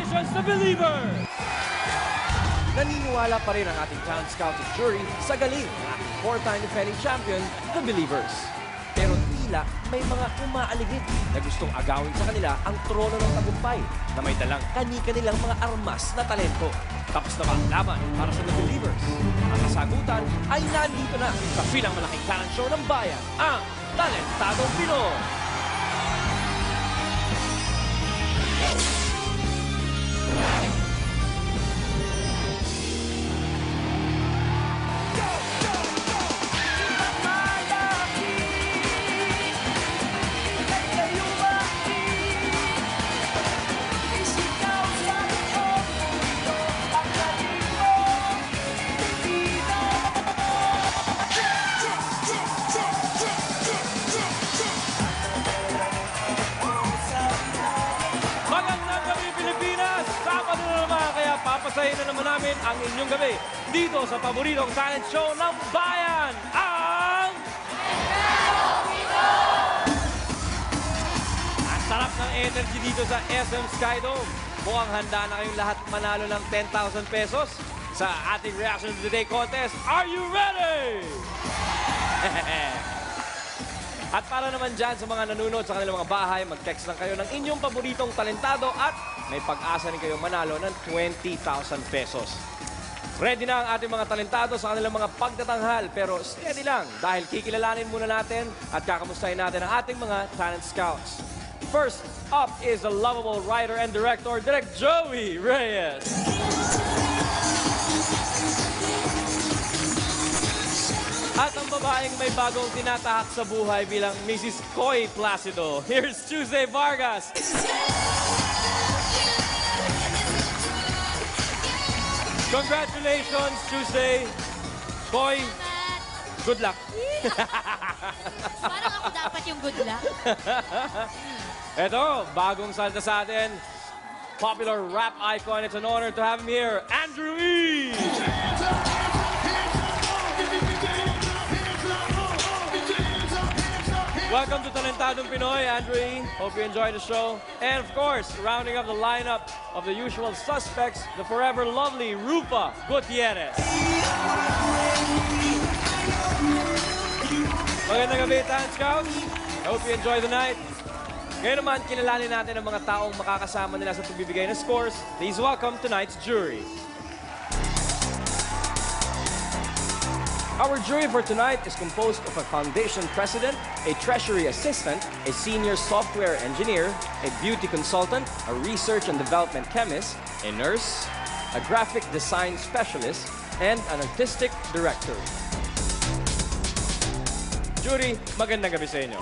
Congratulations to Believers! Naniniwala pa rin ang ating talent scouts at jury sa galing ng ating four-time defending champion, the Believers. Pero tila may mga umaaligid na gustong agawin sa kanila ang trono ng tagumpay na may dalang kani-kanilang mga armas na talento. Tapos na ba ang laban para sa The Believers? Ang kasagutan ay nandito na sa pinakamalaking talent show ng bayan, ang Talentadong Pinoy! Papasahin na naman namin ang inyong gabi dito sa paboritong talent show ng bayan, ang Ang sarap ng energy dito sa SM Skydome. Mukhang handa na kayong lahat manalo ng 10,000 pesos sa ating Reaction of the Day contest. Are you ready? At para naman dyan sa mga nanonood sa kanilang mga bahay, mag-text lang kayo ng inyong paboritong talentado at may pag-asa rin kayo manalo ng 20,000 pesos. Ready na ang ating mga talentado sa kanilang mga pagtatanghal, pero steady lang dahil kikilalanin muna natin at kakamustahin natin ang ating mga talent scouts. First up is the lovable writer and director, Direk Joey Reyes. At ang babaeng may bagong tinatahak sa buhay bilang Mrs. Coy Placido. Here's Tuesday Vargas. Congratulations, Tuesday. Coy, good luck. Parang ako dapat yung good luck. Eto, bagong salta sa atin. Popular rap icon. It's an honor to have him here, Andrew E. Welcome to Talentadong Pinoy, Andrew E. Hope you enjoy the show. And of course, rounding up the lineup of the usual suspects, the forever lovely Rupa Gutierrez. Magandang gabi, Talent Scouts. I hope you enjoy the night. Ngayon naman, kilalanin natin ang mga taong makakasama nila sa pagbibigay ng scores. Please welcome tonight's jury. Our jury for tonight is composed of a foundation president, a treasury assistant, a senior software engineer, a beauty consultant, a research and development chemist, a nurse, a graphic design specialist, and an artistic director. Jury, magandang gabi sa inyo.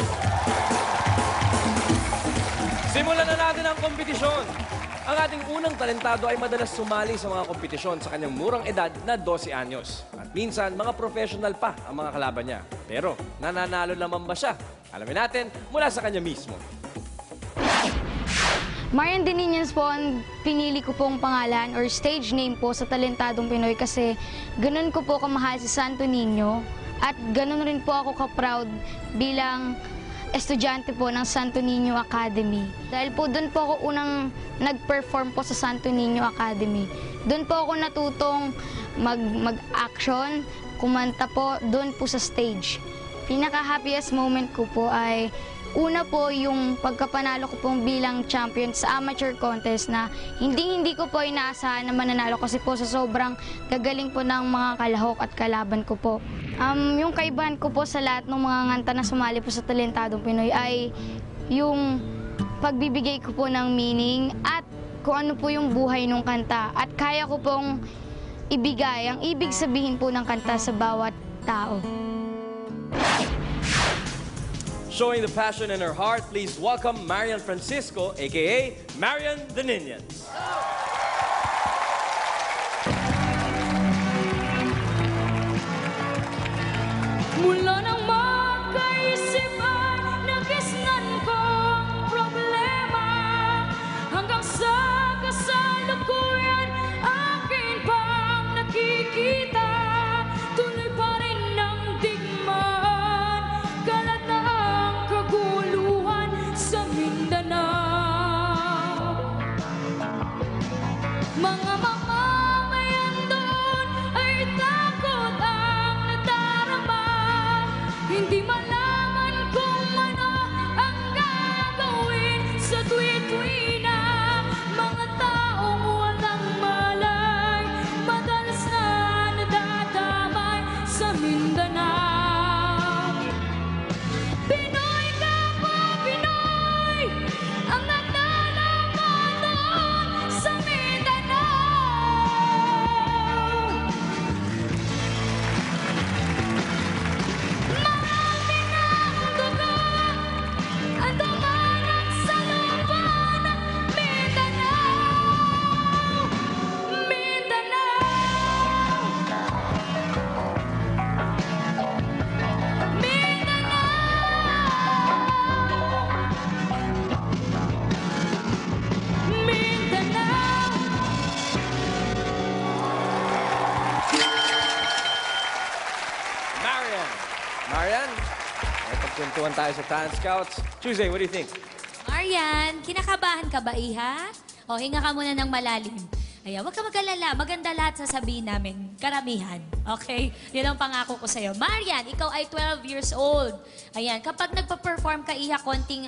Simulan na natin ang kompetisyon. Ang ating unang talentado ay madalas sumali sa mga kompetisyon sa kanyang murang edad na 12 anyos. At minsan, mga professional pa ang mga kalaban niya. Pero, nananalo naman ba siya? Alamin natin mula sa kanya mismo. Marian Dininians po ang pinili ko pong pangalan or stage name po sa Talentadong Pinoy kasi ganun ko po kamahal si Santo Niño at ganun rin po ako ka-proud bilang estudyante po ng Santo Niño Academy. Dahil po doon po ako unang nag-perform po sa Santo Niño Academy. Doon po ako natutong mag-action, kumanta po doon po sa stage. Pinaka-happiest moment ko po ay una po yung pagkapanalo ko pong bilang champion sa amateur contest na hindi ko po inaasahan na mananalo kasi po sa sobrang gagaling po ng mga kalahok at kalaban ko po. Yung kaibahan ko po sa lahat ng mga nganta na sumali po sa Talentadong Pinoy ay yung pagbibigay ko po ng meaning at kung ano po yung buhay ng kanta. At kaya ko pong ibigay ang ibig sabihin po ng kanta sa bawat tao. Showing the passion in her heart, please welcome Marian Francisco, a.k.a. Marian the Ninians. Mula nang magkaisipan, nagisnan ko ang problema. Hanggang sa kasalukuyan, akin pang nakikita. Tuloy pa rin ang digmaan, kalat na ang kaguluhan sa Mindanao. tayo sa Talent Scouts. Tuesday, what do you think? Marian, kinakabahan ka ba, Iha? O, hinga ka muna ng malalim. Ayan, huwag ka mag-alala. Maganda lahat sasabihin namin. Karamihan. Okay? Yan ang pangako ko sa'yo. Marian, ikaw ay 12 years old. Ayan, kapag nagpa-perform ka, Iha, konting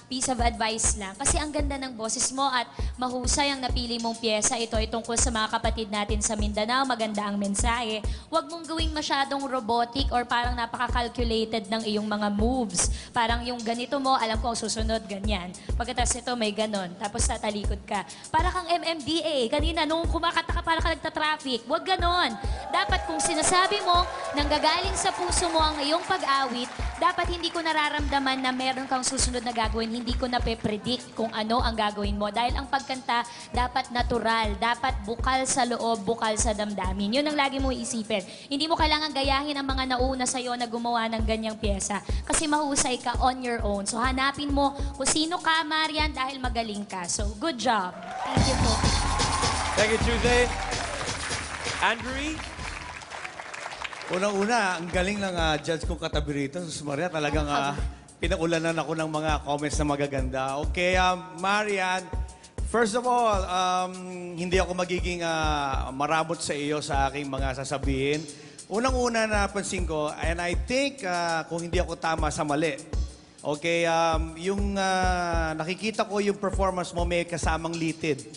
piece of advice lang. Kasi ang ganda ng boses mo at mahusay ang napili mong pyesa. Ito ay tungkol sa mga kapatid natin sa Mindanao. Maganda ang mensahe. Huwag mong gawing masyadong robotic or parang napaka-calculated ng iyong mga moves. Parang yung ganito mo, alam ko ang susunod, ganyan. Pagkatapos ito, may ganon. Tapos tatalikod ka. Para kang MMDA. Kanina, nung kumakata ka, para ka nagta-traffic. Huwag ganon. Dapat kung sinasabi mo, nanggagaling sa puso mo ang iyong pag-awit, dapat hindi ko nararamdaman na meron kang susunod na gagawin. Hindi ko nape-predict kung ano ang gagawin mo. Dahil ang pagkanta, dapat natural. Dapat bukal sa loob, bukal sa damdamin. Yun ang lagi mo isipin. Hindi mo kailangan gayahin ang mga nauna sa'yo na gumawa ng ganyang pyesa. Kasi mahusay ka on your own. So hanapin mo kung sino ka, Marian, dahil magaling ka. So good job. Thank you po. Thank you, Tuesday. Andrew? Unang-una, ang galing ng judge kong katabi rito. Sus Maria, talagang pinaulanan ako ng mga comments na magaganda. Okay, Marian, first of all, hindi ako magiging marabot sa iyo sa aking mga sasabihin. Unang-una napansin ko, and I think kung hindi ako tama sa mali, okay, yung nakikita ko yung performance mo may kasamang litid.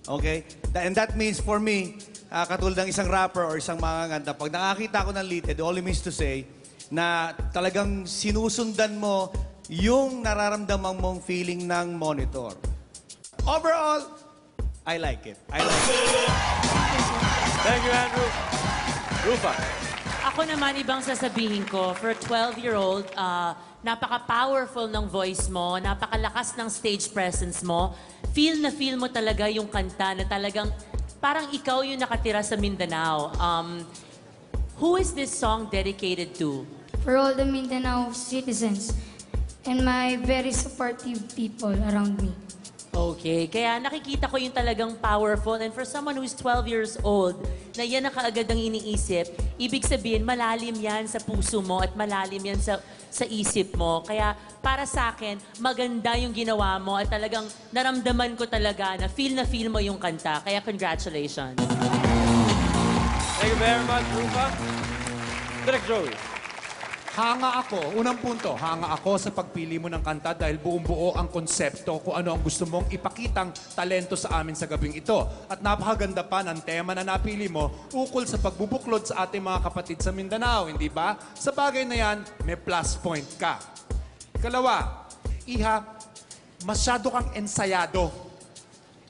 Okay? And that means for me, katulad ng isang rapper or isang manganganta, pag nakakita ko ng litid, it only means to say na talagang sinusundan mo yung nararamdaman mong feeling ng monitor. Overall, I like it. I like it. Thank you, Andrew. Rufa? Ako naman, ibang sasabihin ko, for a 12-year-old, napaka-powerful ng voice mo, napakalakas ng stage presence mo. Feel na feel mo talaga yung kanta na talagang parang ikaw yung nakatira sa Mindanao. Who is this song dedicated to? For all the Mindanao citizens and my very supportive people around me. Okay, kaya nakikita ko yung talagang powerful. And for someone who's 12 years old, na yan ang kaagad ang iniisip, ibig sabihin, malalim yan sa puso mo at malalim yan sa isip mo. Kaya para sa akin, maganda yung ginawa mo at talagang naramdaman ko talaga na feel mo yung kanta. Kaya congratulations. Thank you very much, Rufa. Direct Joey. Hanga ako, unang punto, hanga ako sa pagpili mo ng kanta dahil buong-buo ang konsepto kung ano ang gusto mong ipakitang talento sa amin sa gabing ito. At napakaganda pa ng tema na napili mo ukol sa pagbubuklod sa ating mga kapatid sa Mindanao, hindi ba? Sa bagay na yan, may plus point ka. Ikalawa, Iha, masyado kang ensayado.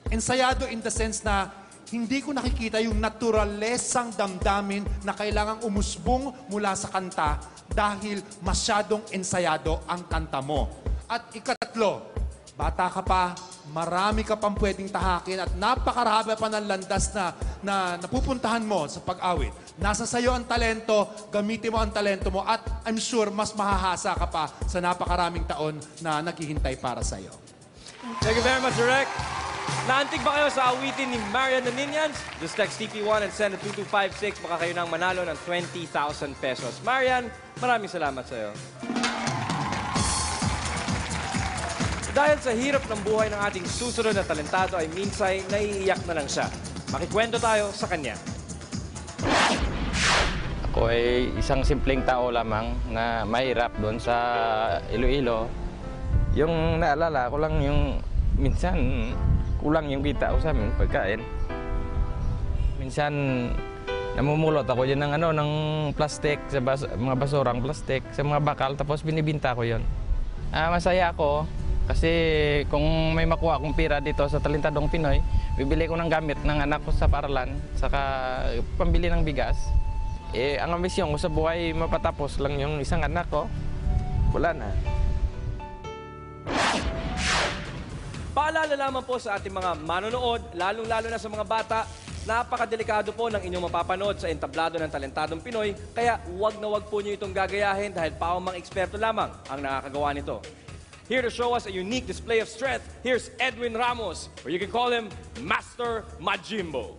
Ensayado in the sense na hindi ko nakikita yung naturalesang damdamin na kailangang umusbong mula sa kanta dahil masyadong ensayado ang kanta mo. At ikatlo, bata ka pa, marami ka pang pwedeng tahakin at napakarami pa ng landas na napupuntahan mo sa pag-awit. Nasa sayo ang talento, gamitin mo ang talento mo at I'm sure mas mahahasa ka pa sa napakaraming taon na naghihintay para sayo. Thank you very much, Direct. Naantig ba kayo sa awitin ni Marian Naninians? Just text TP1 and send it 2256. Baka kayo nang manalo ng 20,000 pesos. Marian, maraming salamat sa iyo. Dahil sa hirap ng buhay ng ating susunod na talentado ay minsan naiiyak na lang siya. Makikwento tayo sa kanya. Ako ay isang simpleng tao lamang na mahirap doon sa Iloilo. Yung naalala ko lang yung minsan kulang yung kita ko sa amin pagkain. Minsan namumulot ako yan ng plastic sa mga basurang plastic sa mga bakal tapos binibinta ko yon. Masaya ako kasi kung may makuha akong pira dito sa Talentadong Pinoy, bibili ko ng gamit ng anak ko sa paaralan saka pambili ng bigas. Ang ambisyon ko sa buhay mapatapos lang yung isang anak ko. Wala na. Paalala lamang po sa ating mga manonood, lalong-lalo na sa mga bata, napakadelikado po ng inyong mapapanood sa entablado ng Talentadong Pinoy, kaya wag na wag po nyo itong gagayahin dahil paumang eksperto lamang ang nakakagawa nito. Here to show us a unique display of strength, here's Edwin Ramos, or you can call him Master Majimbo.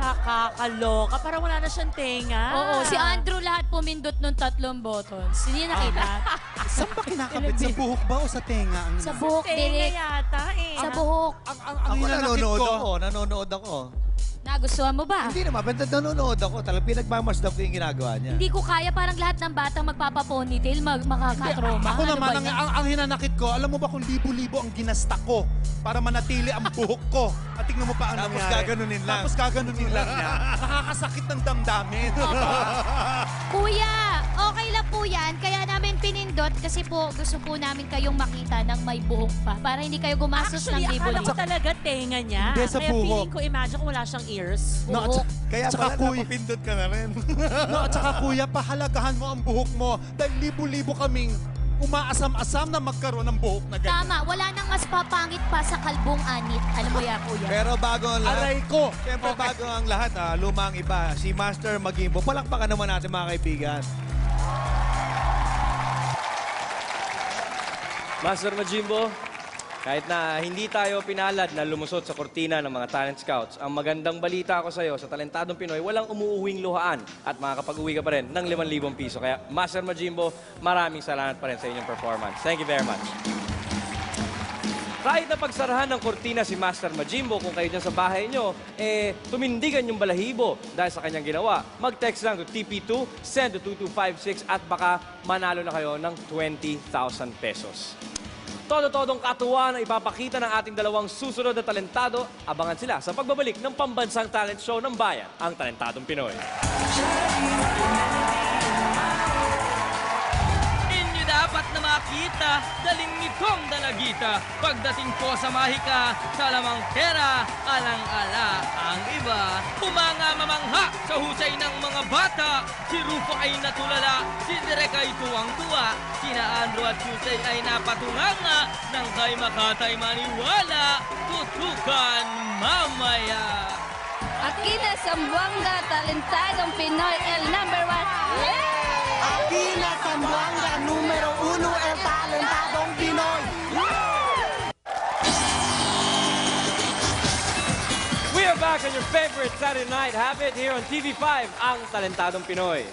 Nakakaloka. Parang wala na siyang tenga. Oo, si Andrew lahat pumindot ng 3 buttons. Hindi nakita? Saan ba kinakabit? Sa buhok ba o sa tenga? Sa buhok, Tenga direct. yata eh. Sa buhok. Ang Ako hinanakit ko. nanonood ako. Nagustuhan mo ba? Hindi naman, pero nanonood ako. Talagang pinagmamasdap ko yung ginagawa niya. Hindi ko kaya, parang lahat ng batang magpapaponytail, makakatroma. Ako Ano naman, ba yan? ang hinanakit ko, alam mo ba kung libo-libo ang ginasta ko para manatili ang buhok ko. At tingnan mo pa ang Tapos nangyari. gaganunin lang. Tapos gaganunin lang niya. Nakakasakit ng damdamin. Kuya, okay lang po yan. Kaya namin pinindot kasi po gusto po namin kayong makita ng may buhok pa para hindi kayo gumastos Actually, ng akala ko libo-libo. talaga tenga niya. Hindi, sa Kaya buhok. feeling ko, imagine kung wala siyang ears. No, Buhok. Kaya Tsaka pala napapindot ka na rin. No, at saka kuya, pahalagahan mo ang buhok mo dahil libo-libo kaming umaasam-asam na magkaroon ng buhok na ganyan. Tama, wala nang mas papangit pa sa kalbong anit. Alam mo yan, kuya? Pero bago ang lahat, Aray ko! siyempre bago ang lahat, lumang iba, si Master Magimbo. Palakpakan naman natin mga kaibigan. Master Majimbo, kahit na hindi tayo pinalad na lumusot sa kortina ng mga talent scouts, ang magandang balita ko sa'yo sa Talentadong Pinoy, walang umuuwing luhaan at makakapag-uwi ka pa rin ng 5,000 piso. Kaya Master Majimbo, maraming salamat pa rin sa inyong performance. Thank you very much. Kahit na pagsarahan ng kortina si Master Majimbo, kung kayo dyan sa bahay nyo, tumindigan yung balahibo dahil sa kanyang ginawa. Mag-text lang to TP2, send to 2256 at baka manalo na kayo ng 20,000 pesos. Todo-todong katuwa na ipapakita ng ating dalawang susunod na talentado. Abangan sila sa pagbabalik ng pambansang talent show ng bayan, ang Talentadong Pinoy. Inyo dapat na makita, daling nitong dalagita. Pagdating po sa mahika, sa lamang pera, alang-ala ang iba. Humanga mamangha sa husay ng mga bata. Si Rufo ay natulala, si Derek ay tuwang-tuwa. Sina Andrew at Tuesday ay napatunganga. Nang kay Makatay maniwala, tutukan mamaya. Akina Sambuanga, talentadong Pinoy, el number 1. Akina Sambuanga, numero 1, el talentadong Pinoy. We are back on your favorite Saturday night habit here on TV5, ang Talentadong Pinoy.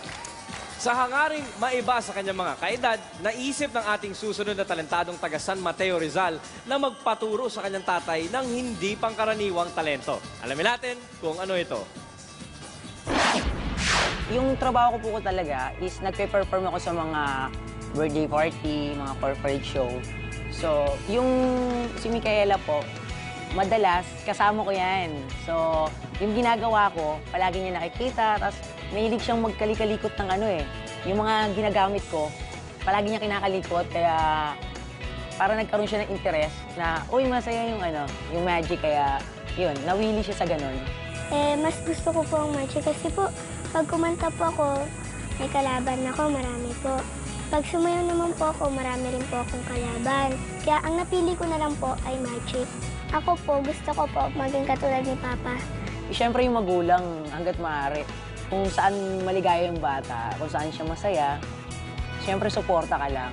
Sa hangaring maiba sa kanyang mga kaedad, naisip ng ating susunod na talentadong taga San Mateo Rizal na magpaturo sa kanyang tatay ng hindi pangkaraniwang talento. Alamin natin kung ano ito. Yung trabaho ko talaga is nagpe-perform ako sa mga birthday party, mga corporate show. So, yung si Micaela po, madalas kasama ko yan. So, yung ginagawa ko, palagi niya nakikita, tapos mahilig siyang magkalikalikot ng yung mga ginagamit ko, palagi niya kinakalikot, kaya para nagkaroon siya ng interest na, uy, masaya yung magic, kaya yun, nawili siya sa ganun. Mas gusto ko po ang magic kasi po, pag kumanta po ako, may kalaban ako, marami po. Pag sumayaw naman po ako, marami rin po akong kalaban. Kaya ang napili ko na lang po ay magic. Ako po, gusto ko po maging katulad ni Papa. Siyempre yung magulang hanggat maaari. Kung saan maligaya yung bata, kung saan siya masaya, siyempre suporta ka lang.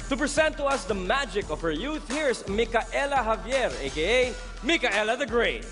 To present to us the magic of her youth, here's Micaela Javier, a.k.a. Micaela the Great.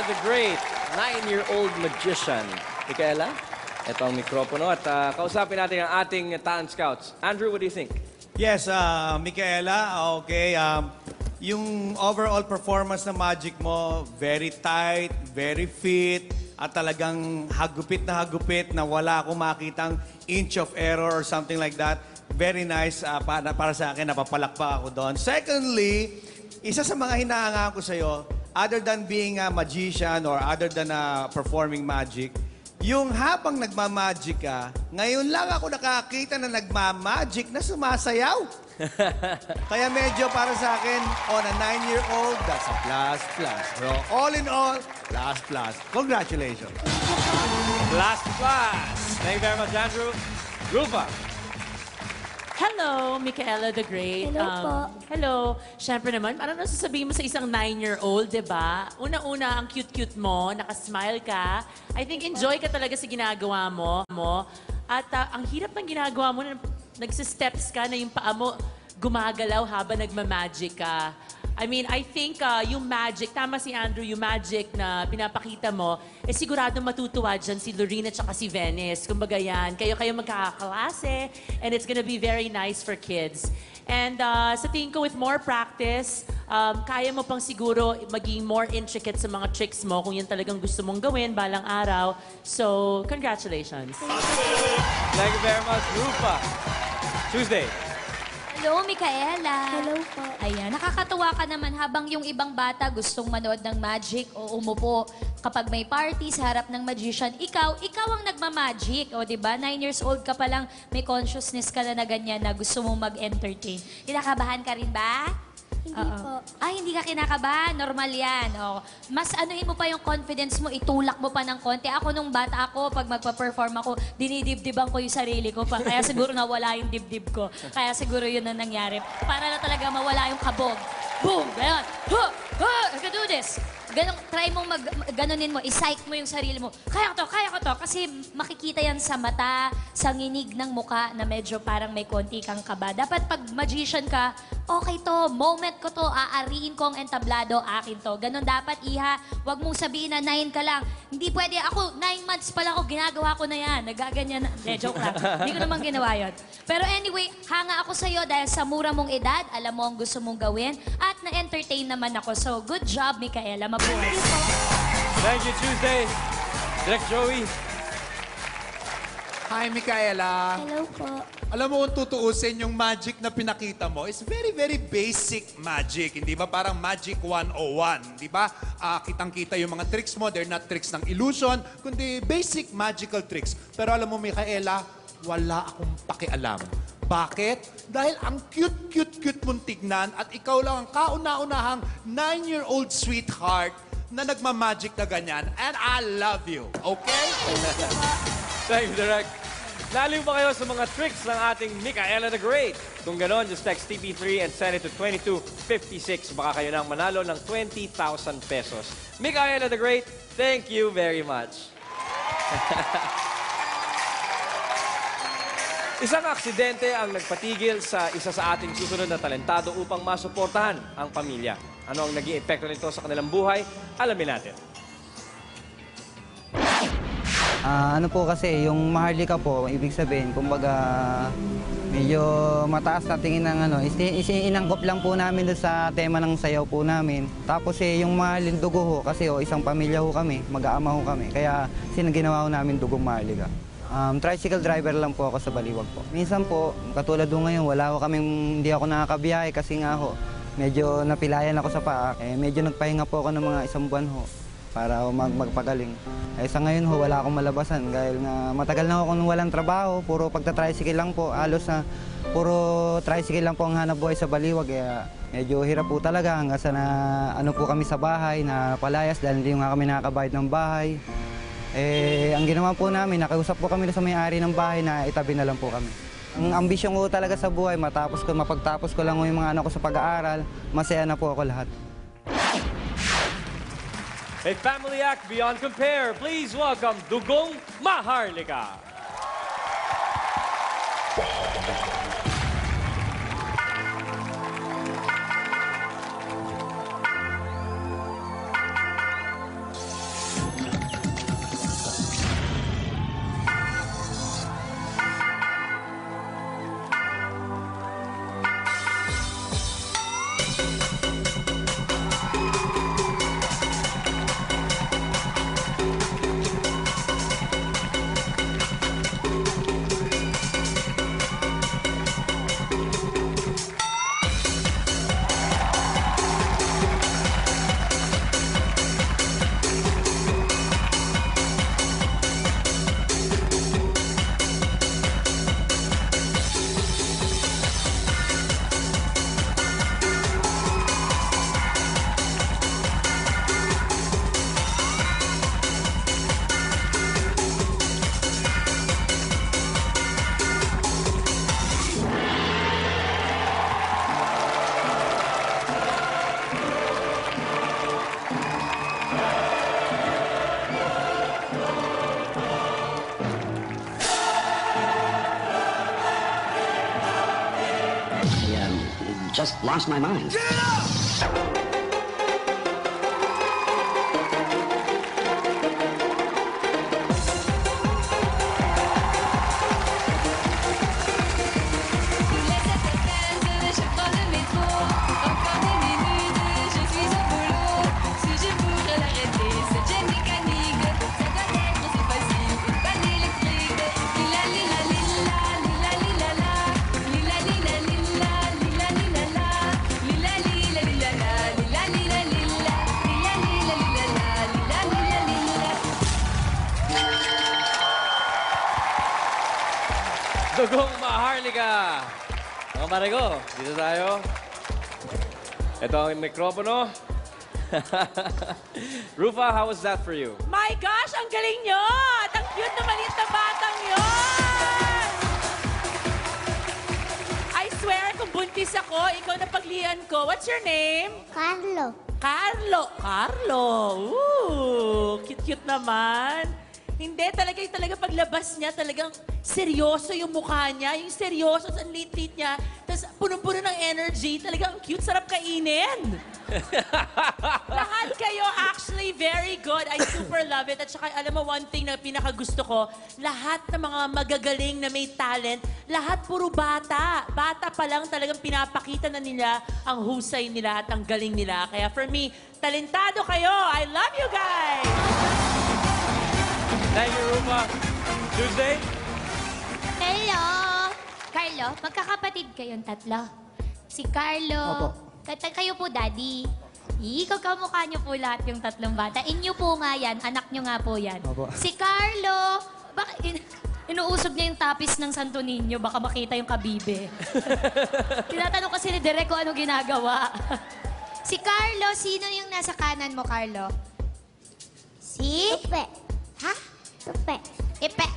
Micaela the Great, 9-year-old magician. Micaela, ito ang mikropono at kausapin natin ang ating talent scouts. Andrew, what do you think? Yes, Micaela, okay. Yung overall performance ng magic mo, very tight, very fit, at talagang hagupit na wala akong makitang inch of error or something like that. Very nice para sa akin, napapalakpak ako doon. Secondly, isa sa mga hinahangaan ko sa'yo, other than being a magician or other than performing magic, yung habang nagmamagic ka, ngayon lang ako nakakita na nagmamagic na sumasayaw. Kaya medyo para sa akin, on a 9-year-old, that's a plus. Bro, all in all, plus. Congratulations. Plus. Thank you very much, Andrew. Rufa. Hello, Micaela the Great. Hello po. Hello. Siyempre naman, ano nasasabihin mo sa isang 9-year-old, di ba? Una-una, ang cute-cute mo, nakasmile ka. I think enjoy ka talaga sa ginagawa mo. At ang hirap ng ginagawa mo, nagsisteps ka na yung paa mo gumagalaw habang nagmamagic ka. I mean, I think yung magic, tama si Andrew, yung magic na pinapakita mo, sigurado matutuwa dyan si Lorena at saka si Venice. Kumbaga yan, kayo magkakaklase, and it's gonna be very nice for kids. And sa tingin ko, with more practice, kaya mo pang siguro maging more intricate sa mga tricks mo kung yan talagang gusto mong gawin balang araw. So, congratulations. Thank you very much, Rufa. Tuesday. Hello, Micaela. Hello po. Ayan, nakakatuwa ka naman habang yung ibang bata gustong manood ng magic o umupo kapag may party sa harap ng magician. Ikaw ang nagmamagic. O, di ba? 9 years old ka pa lang, may consciousness ka na ganyan na gusto mong mag-entertain. Kinakabahan ka rin ba? Hindi po. Ay, hindi ka kinakabahan. Normal yan. O, mas anuhin mo pa yung confidence mo, itulak mo pa ng konti. Ako nung bata ako, pag magpa-perform ako, dinidibdiban ko yung sarili ko pa. Kaya siguro nawala yung dibdib ko. Kaya siguro yun ang nangyari. Para na talaga mawala yung kabog. Boom! Ganon. I can do this. Ganun, try mong ganunin mo, i-psych mo yung sarili mo. Kaya ko to. Kasi makikita yan sa mata, sa nginig ng muka na medyo parang may konti kang kaba. Dapat pag magician ka, okay to, moment ko to, aariin ko ang entablado, akin to. Ganon dapat, Iha. Huwag mong sabihin na 9 ka lang. Hindi pwede. Ako, 9 months pa lang ako, ginagawa ko na yan. Nagaganyan na. Joke lang. Hindi ko naman ginawa yun. Pero anyway, hanga ako sa'yo dahil sa mura mong edad, alam mo ang gusto mong gawin, at na-entertain naman ako. So, good job, Micaela. Mabuhay. Thank you, Tuesday. Direct Joey. Hi, Micaela. Hello po. Alam mo kung tutuusin, yung magic na pinakita mo is very, very basic magic. Hindi ba? Parang Magic 101. Di ba? Kitang-kita yung mga tricks mo. They're not tricks ng illusion, kundi basic magical tricks. Pero alam mo, Micaela, wala akong pakialam. Bakit? Dahil ang cute mong tignan at ikaw lang ang kauna-unahang 9-year-old sweetheart na nagmamagic na ganyan. And I love you. Okay? Thank you, Direct. Laliw ba kayo sa mga tricks ng ating Micaela the Great? Kung ganon, just text TP3 and send it to 2256. Baka kayo nang manalo ng 20,000 pesos. Micaela the Great, thank you very much. Isang aksidente ang nagpatigil sa isa sa ating susunod na talentado upang masuportahan ang pamilya. Ano ang naging epekto nito sa kanilang buhay? Alamin natin. Ano po kasi, yung maharlika po, ibig sabihin, kumbaga, medyo mataas na tingin ng ano, inangkop lang po namin doon sa tema ng sayaw po namin. Tapos yung mahalin dugo ho, kasi isang pamilya ho kami, mag-aama ho kami. Kaya ginawa ho namin dugong maharlika. Tricycle driver lang po ako sa Baliwag po. Minsan po, katulad ho ngayon, hindi ako nakakabiyahe kasi nga ho, medyo napilayan ako sa paa. Medyo nagpahinga po ako ng mga 1 buwan ho para magpagaling. Sa ngayon ho, wala akong malabasan dahil nga matagal na ako nung walang trabaho, puro pagta-tricycle lang po. Halos na puro tricycle lang po ang hanap buhay sa Baliwag. Kaya medyo hirap po talaga hanggang sa ano po kami sa bahay, na palayas dahil hindi nga kami nakakabayad ng bahay. Ang ginawa po namin, nakiusap po kami sa may-ari ng bahay na itabi na lang po kami. Ang ambisyon ko talaga sa buhay, mapagtapos ko lang yung mga anak ko sa pag-aaral, masaya na po ako lahat. A family act beyond compare. Please welcome Dugong Maharlika. just lost my mind. Dugong Maharlika! Mga pare ko, dito tayo. Ito ang mikropono. Rufa, how was that for you? My gosh, ang galing nyo! At ang cute na maliit na batang yun! I swear, kung buntis ako, ikaw na paglihan ko. What's your name? Carlo. Carlo! Ooh, cute-cute naman. Hindi, talaga paglabas niya, talagang seryoso yung mukha niya. Yung seryoso, ang liit-liit niya. Tapos punong-puno ng energy. Talagang cute, sarap kainin. Lahat kayo actually very good. I super love it. At saka alam mo, one thing na pinakagusto ko, lahat ng mga magagaling na may talent, lahat puro bata. Bata pa lang talagang pinapakita na nila ang husay nila at ang galing nila. Kaya for me, talentado kayo. I love you guys! Thank you, Rufa. Tuesday? Hello! Carlo, magkakapatid kayong tatlo. Si Carlo. Kayo po, Daddy. Ikaw kamukha niyo po lahat yung tatlong bata. Inyo po nga yan. Anak niyo nga po yan. Opo. Si Carlo. Inuusog niya yung tapis ng Santo Niño. Baka makita yung kabibe. Tinatanong kasi ni Derek kung ano ginagawa. Si Carlo, sino yung nasa kanan mo, Carlo? Si? Tupe. Ha? Tupe. Ipe.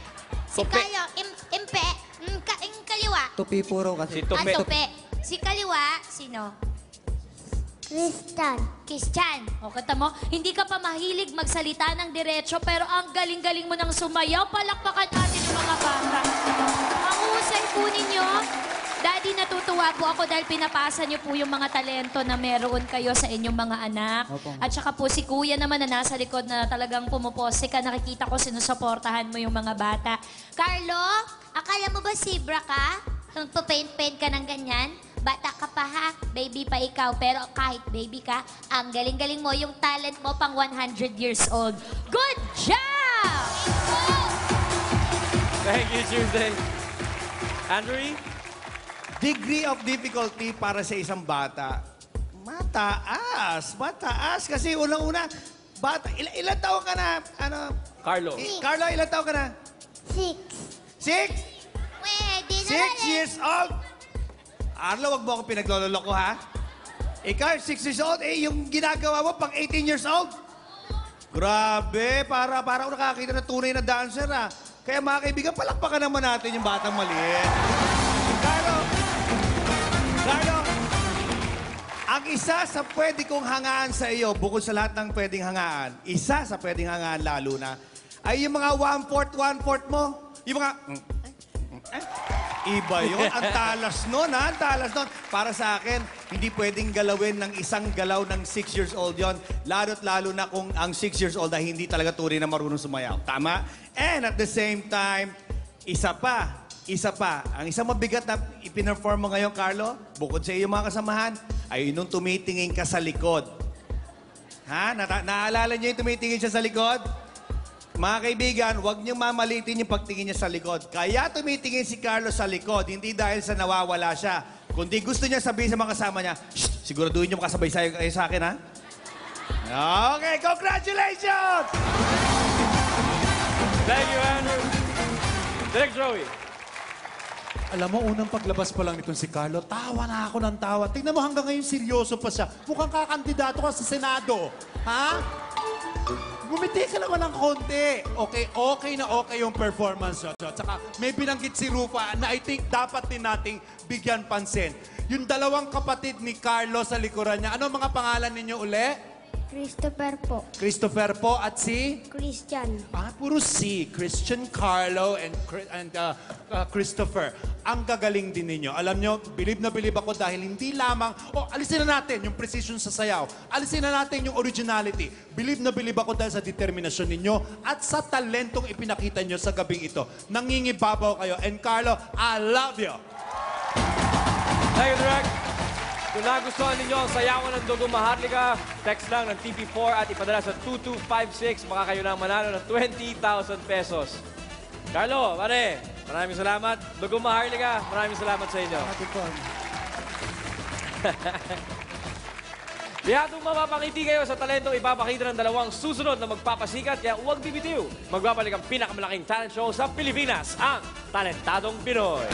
Si Tupe. Carlo, impe. Yung kaliwa. Tupi puro kasi. Tupe. Tupe. Si kaliwa, sino? Christian. O, kata mo, hindi ka pa mahilig magsalita ng diretso, pero ang galing-galing mo nang sumayaw. Palakpakan natin yung mga bata. Ang husay po ninyo. Daddy, natutuwa po ako dahil pinapasa niyo po yung mga talento na meron kayo sa inyong mga anak. Opo. At saka po si Kuya naman na nasa likod na talagang pumupose ka. Nakikita ko sinusuportahan mo yung mga bata. Carlo, akala mo ba zebra ka? Paint-paint ka ng ganyan? Bata ka pa ha, baby pa ikaw. Pero kahit baby ka, ang galing-galing mo, yung talent mo pang 100 years old. Good job! Thank you, Tuesday. Andrew? Degree of difficulty para sa isang bata, mataas. Mataas. Kasi unang-una, bata, ilan taon ka na? Ano? Carlo. Carlo, ilan taon ka na? 6. 6? Pwede 6 years old? Arlo, wag mo ako pinagloloko, ha? Ikaw, 6 years old, yung ginagawa mo pang 18 years old? Grabe, para ako nakakita ng tunay na dancer, ha? Kaya mga kaibigan, palakpakan naman natin yung batang maliit. Carlo, ang isa sa pwede kong hangaan sa iyo, bukod sa lahat ng pwedeng hangaan, isa sa pwedeng hangaan lalo na, ay yung mga 1/4 mo. Yung mga... Iba yun. Ang talas nun, ha? Ang talas nun. Para sa akin, hindi pwedeng galawin ng isang galaw ng 6 years old yon. Lalo't lalo na kung ang 6 years old ay hindi talaga tunay na marunong sumayaw. Tama? And at the same time, isa pa. Ang isang mabigat na ipinperform mo ngayon, Carlo, bukod sa iyong mga kasamahan, ay nung tumitingin ka sa likod. Ha? Naalala niyo yung tumitingin siya sa likod? Mga kaibigan, huwag niyong mamalitin yung pagtingin niya sa likod. Kaya tumitingin si Carlo sa likod, hindi dahil sa nawawala siya. Kundi gusto niya sabihin sa mga kasama niya, shh, siguraduhin niyo makasabay sa akin, ha? Okay, congratulations! Thank you, Andrew. Direk Joey. Alam mo, unang paglabas pa lang nitong si Carlo, tawa na ako ng tawa. Tingnan mo hanggang ngayon, seryoso pa siya. Mukhang kakandidato ka sa Senado. Ha? Gumiti ka naman ng konti. Okay na okay yung performance nyo. Tsaka may binanggit si Rufa na I think dapat din nating bigyan pansin. Yung dalawang kapatid ni Carlo sa likuran niya, ano mga pangalan ninyo uli? Christopher po. Christopher po at si? Christian. Puro si. Christian, Carlo, and Christopher. ang gagaling din ninyo. Alam nyo, bilib na bilib ako dahil hindi lamang, alisin na natin yung precision sa sayaw. Alisin na natin yung originality. Bilib na bilib ako dahil sa determinasyon ninyo at sa talentong ipinakita nyo sa gabing ito. Nangingibabaw kayo. And Carlo, I love you. Thank you, Direk. Kung nagustuhan ninyo ang sayawan ng Dugo Maharlika, text lang ng TP4 at ipadala sa 2256. Baka kayo na manalo ng 20,000 pesos. Carlo, pare, maraming salamat. Dugo Maharlika, maraming salamat sa inyo. Bihadong mapapangiti kayo sa talentong ipapakita ng dalawang susunod na magpapasikat, kaya huwag bibitiw. Magbabalik ang pinakamalaking talent show sa Pilipinas, ang Talentadong Pinoy.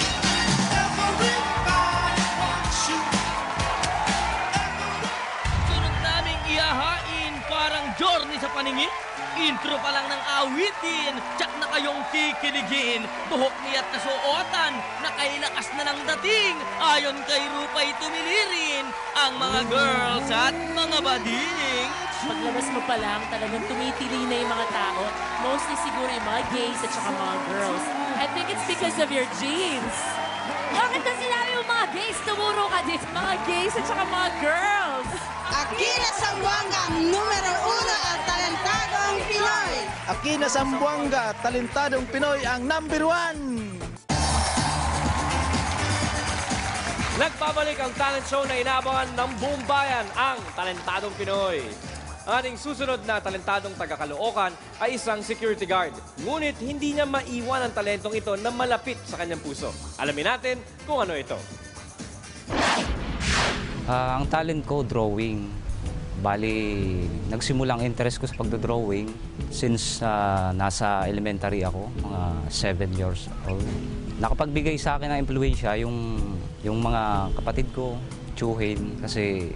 Sunod naming ihahain parang journey sa paningin. Intro pa lang ng awitin, tsak na kayong kikiligin. Buhok niya't kasuotan, nakailakas na ng dating. Ayon kay Rupay tumilirin, ang mga girls at mga bading. Paglabas mo pa lang, talagang tumitili na yung mga tao. Mostly siguro yung mga gays at saka mga girls. I think it's because of your jeans. Bakit na sinabi mo mga gays? Tumuro ka dito. Mga gays at saka mga girls. Akina Sambuanga, numero 1 ang talentadong Pinoy. Akina Sambuanga, talentadong Pinoy ang number 1. Nagbabalik ang talent show na inaabangan ng buong bayan, ang Talentadong Pinoy. Ang ating susunod na talentadong taga-Caloocan ay isang security guard. Ngunit hindi niya maiwan ang talentong ito na malapit sa kanyang puso. Alamin natin kung ano ito. Ang talent ko, drawing. Bali, nagsimulang interest ko sa pagdodrawing since nasa elementary ako, mga 7 years old. Nakapagbigay sa akin ng impluwensya yung mga kapatid ko, tsuhin, kasi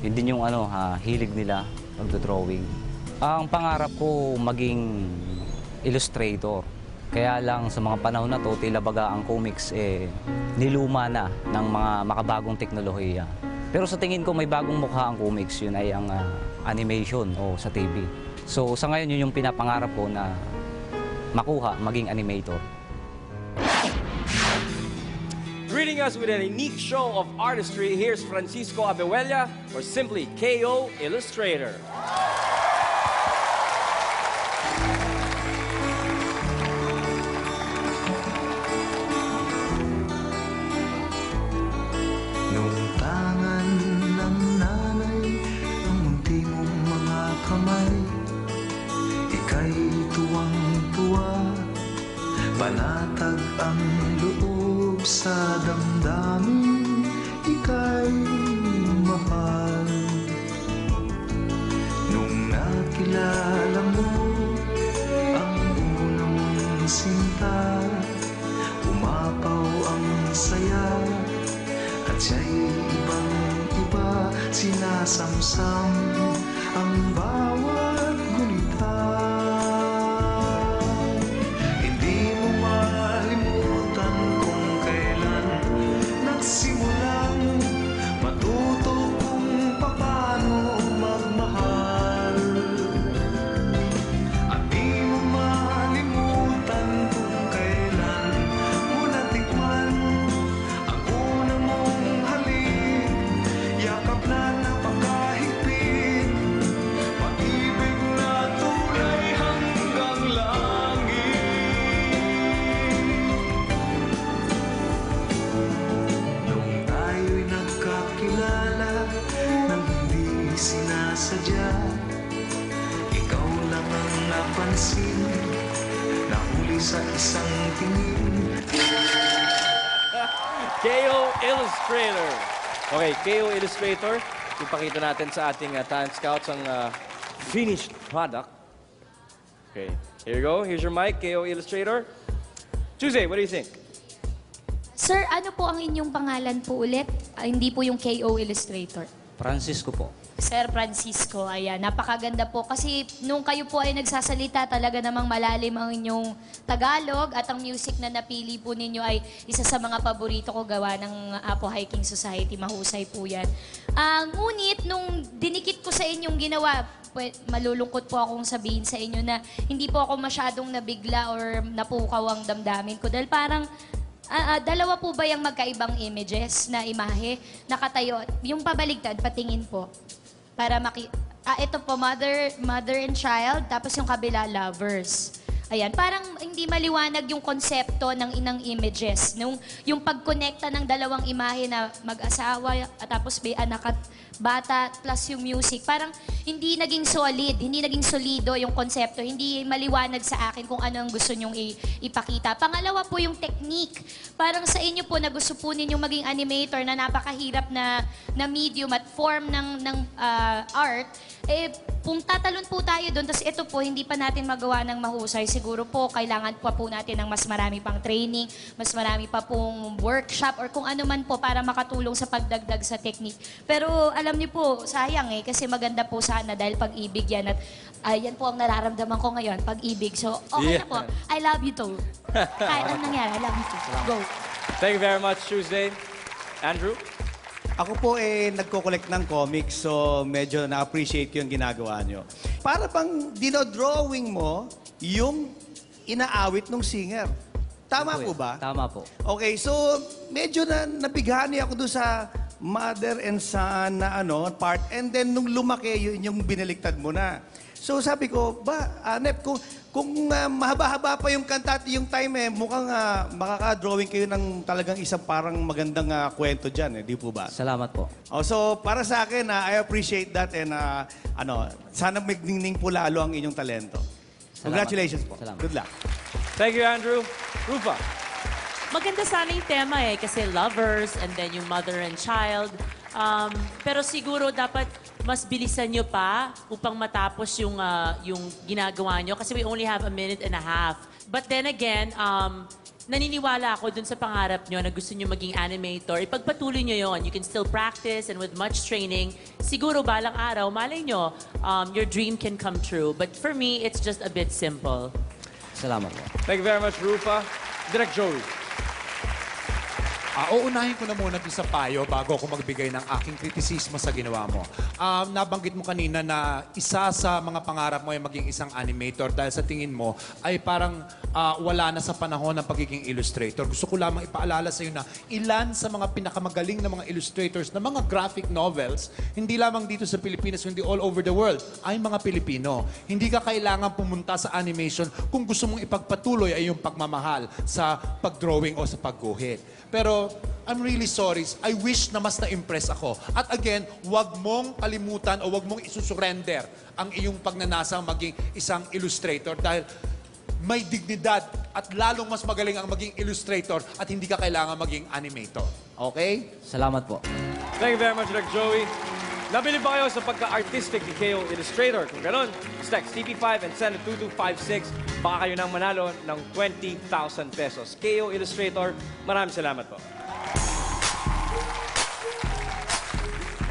yun din yung hilig nila, pagdodrawing. Ang pangarap ko maging illustrator. Kaya lang sa mga panahon na to, tila baga ang comics niluma na ng mga makabagong teknolohiya. Pero sa tingin ko may bagong mukha ang comics, yun ay ang animation o sa TV. So sa ngayon yun yung pinapangarap ko na makuha, maging animator. Greeting us with a unique show of artistry, here's Francisco Abehuela, or simply KO Illustrator. Nung tangan ng nanay, ang munti mong mga kamay, ika'y tuwang-tuwa, panatag ang loob sa damdamin, ika'y mahal. Nung nakilala mo ang unang sinta, umapaw ang saya, at siya'y ibang-iba, sinasamsam ang bawat gunita. Hindi mo malimutan kung kailan nagsimulang matuto kung paano magmahal. At di mo malimutan kung kailan mo natikman ang una mong halik, yakap na napakahigpit, pag-ibig na tunay hanggang langit. Nung tayo'y nagkakilala nang hindi sinasadya, ikaw lang ang napansin, nahuli sa isang tingin. KO Illustrator. Okay, KO Illustrator. Ipakita natin sa ating talent scouts ang finished product. Okay, here you go. Here's your mic, KO Illustrator. Tuesday, what do you think? Sir, ano po ang inyong pangalan po ulit? Hindi po yung KO Illustrator. Francisco po. Sir Francisco, ayan, napakaganda po. Kasi nung kayo po ay nagsasalita, talaga namang malalim ang inyong Tagalog at ang music na napili po ninyo ay isa sa mga paborito ko gawa ng Apo Hiking Society. Mahusay po yan. Ngunit, nung dinikit ko sa inyong ginawa, malulungkot po akong sabihin sa inyo na hindi po ako masyadong nabigla or napukaw ang damdamin ko. Dahil parang Dalawa po ba yung magkaibang images na imahe? Nakatayo. Yung pabaligtad, patingin po. Para ito po, mother and child, tapos yung kabila, lovers. Ayan, parang hindi maliwanag yung konsepto ng inang images. Yung pagkonekta ng dalawang imahe na mag-asawa, at tapos may anak at bata, plus yung music. Parang hindi naging solid, hindi naging solido yung konsepto. Hindi maliwanag sa akin kung ano ang gusto nyong ipakita. Pangalawa po yung technique. Parang sa inyo po na gusto po ninyong maging animator na napakahirap na medium at form ng art, kung tatalon po tayo doon, tapos ito po, hindi pa natin magawa ng mahusay, siguro po, kailangan pa po natin ng mas marami pang training, mas marami pa pong workshop, or kung ano man po para makatulong sa pagdagdag sa technique. Pero alam niyo po, sayang kasi maganda po sana dahil pag-ibig yan. At yan po ang nararamdaman ko ngayon, pag-ibig. So, okay na po. I love you too. Kahit anong nangyari, I love you too. Go. Thank you very much, Tuesday. Andrew? Ako po nagko-collect ng comics, so medyo na-appreciate ko yung ginagawa nyo. Para bang dinodrawing mo yung inaawit ng singer. Tama po ba? Tama po. Okay, so medyo nabighani ako doon sa mother and son na part, and then nung lumaki, yun yung binaliktad mo na. So sabi ko, Nep, kung mahaba-haba pa yung kanta at yung time mukhang makaka-drawing kayo ng talagang isang parang magandang kwento dyan, di po ba? Salamat po. So para sa akin, I appreciate that, and sana magningning po lalo ang inyong talento. Congratulations po. Salamat. Good luck. Thank you, Andrew. Rufa? Maganda sana yung tema kasi lovers and then yung mother and child. Pero siguro dapat mas bilisan nyo pa upang matapos yung ginagawa nyo kasi we only have 1.5 minutes. But then again, naniniwala ako dun sa pangarap nyo na gusto nyo maging animator. Ipagpatuloy nyo yon. You can still practice, and with much training, siguro balang araw, malay nyo, your dream can come true. But for me, it's just a bit simple. Salamat po. Thank you very much, Rufa. Direct Joey. Uunahin ko na muna doon sa payo bago ako magbigay ng aking kritisismo sa ginawa mo. Nabanggit mo kanina na isa sa mga pangarap mo ay maging isang animator dahil sa tingin mo ay parang wala na sa panahon ng pagiging illustrator. Gusto ko lamang ipaalala sa iyo na ilan sa mga pinakamagaling na mga illustrators na mga graphic novels, hindi lamang dito sa Pilipinas, kundi all over the world, ay mga Pilipino. Hindi ka kailangan pumunta sa animation kung gusto mong ipagpatuloy ay yung pagmamahal sa pagdrawing o sa pagguhit. Pero I'm really sorry. I wish na mas na-impress ako. At again, wag mong kalimutan o wag mong isusurrender ang iyong pagnanasa maging isang illustrator dahil may dignidad at lalong mas magaling ang maging illustrator at hindi ka kailangan maging animator. Okay? Salamat po. Thank you very much, Direct Joey. Nabili ba kayo sa pagka-artistic ni KO Illustrator? Kung gano'n, text TP5 and send it 2256. Baka kayo nang manalo ng 20,000 pesos. KO Illustrator, maraming salamat po.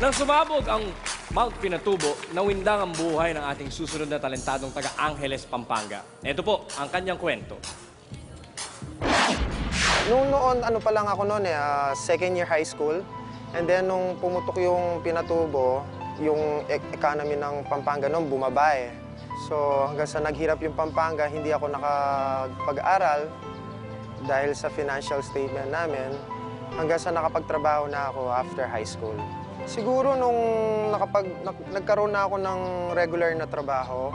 Nang sumabog ang Mount Pinatubo, nawindang ang buhay ng ating susunod na talentadong taga Angeles, Pampanga. Ito po ang kanyang kwento. Noon, pa lang ako noon second year high school. And then, nung pumutok yung Pinatubo, yung economy ng Pampanga noon bumaba So, hanggang sa naghirap yung Pampanga, hindi ako nakapag-aral dahil sa financial statement namin. Hanggang sa nakapagtrabaho na ako after high school. Siguro nung nagkaroon na ako ng regular na trabaho,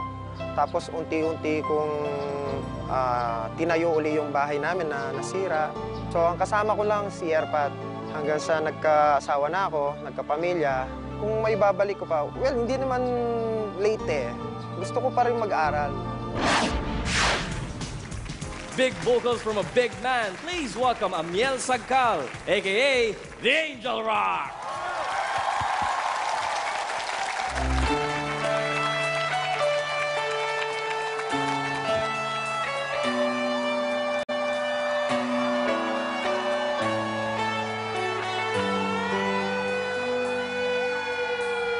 tapos unti-unti kong tinayo uli yung bahay namin na nasira. So, ang kasama ko lang si Erpat. Hanggang sa nagka-asawa na ako, nagka-pamilya. Kung may babalik ko pa, well, hindi naman late Gusto ko pa rin mag-aral. Big vocals from a big man. Please welcome Amiel Sagcal, a.k.a. The Angel Rock.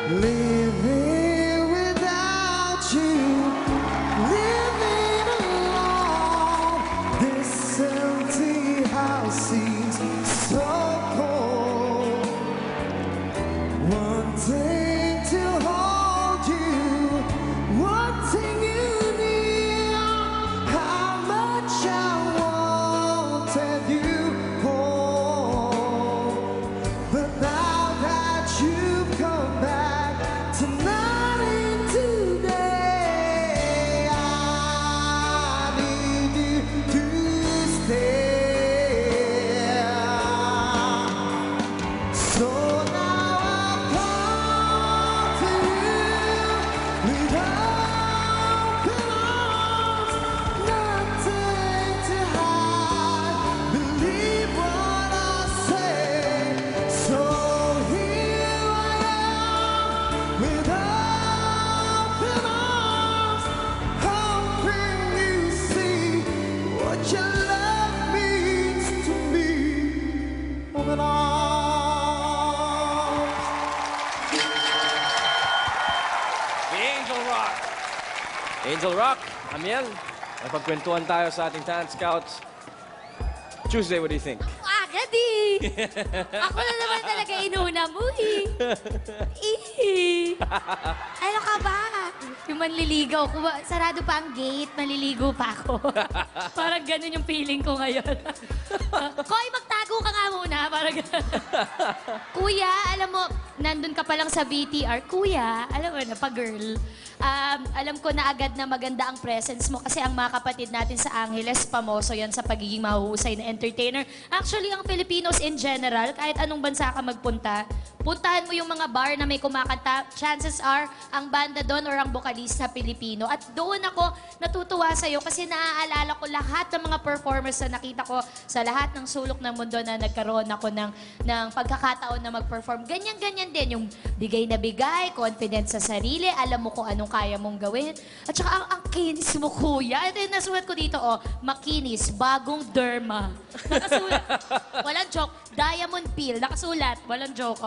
Living without you, living alone. This empty house seems so cold. Wanting to hold you, wanting you near. How much I wanted you Angel Rock, Amiel, napagkwentuhan tayo sa ating talent scouts. Tuesday, what do you think? Agad eh. Ako na naman talaga inuna mo eh. Ano ka ba? Yung manliligaw ko, sarado pa ang gate, maliligo pa ako. Parang ganun yung feeling ko ngayon. Koy, magtago ka nga muna. Parang Kuya, alam mo, nandun ka pa lang sa BTR. Kuya, alam mo na, pa-girl. Alam ko na agad na maganda ang presence mo kasi ang mga kapatid natin sa Angeles, pamoso yan sa pagiging mahuhusay na entertainer. Actually, ang Filipinos in general, kahit anong bansa ka magpunta, puntahan mo yung mga bar na may kumakanta, chances are, ang banda doon or ang vocalista Pilipino. At doon ako natutuwa sa'yo kasi naaalala ko lahat ng mga performers na nakita ko sa lahat ng sulok ng mundo na nagkaroon ako ng pagkakataon na mag-perform. Ganyan-ganyan din, yung bigay na bigay, confidence sa sarili, alam mo kung anong kaya mong gawin. At saka ang kinis mo, kuya. Ito yung nasulat ko dito, makinis, bagong derma. Nakasulat, walang joke, diamond peel, nakasulat, walang joke,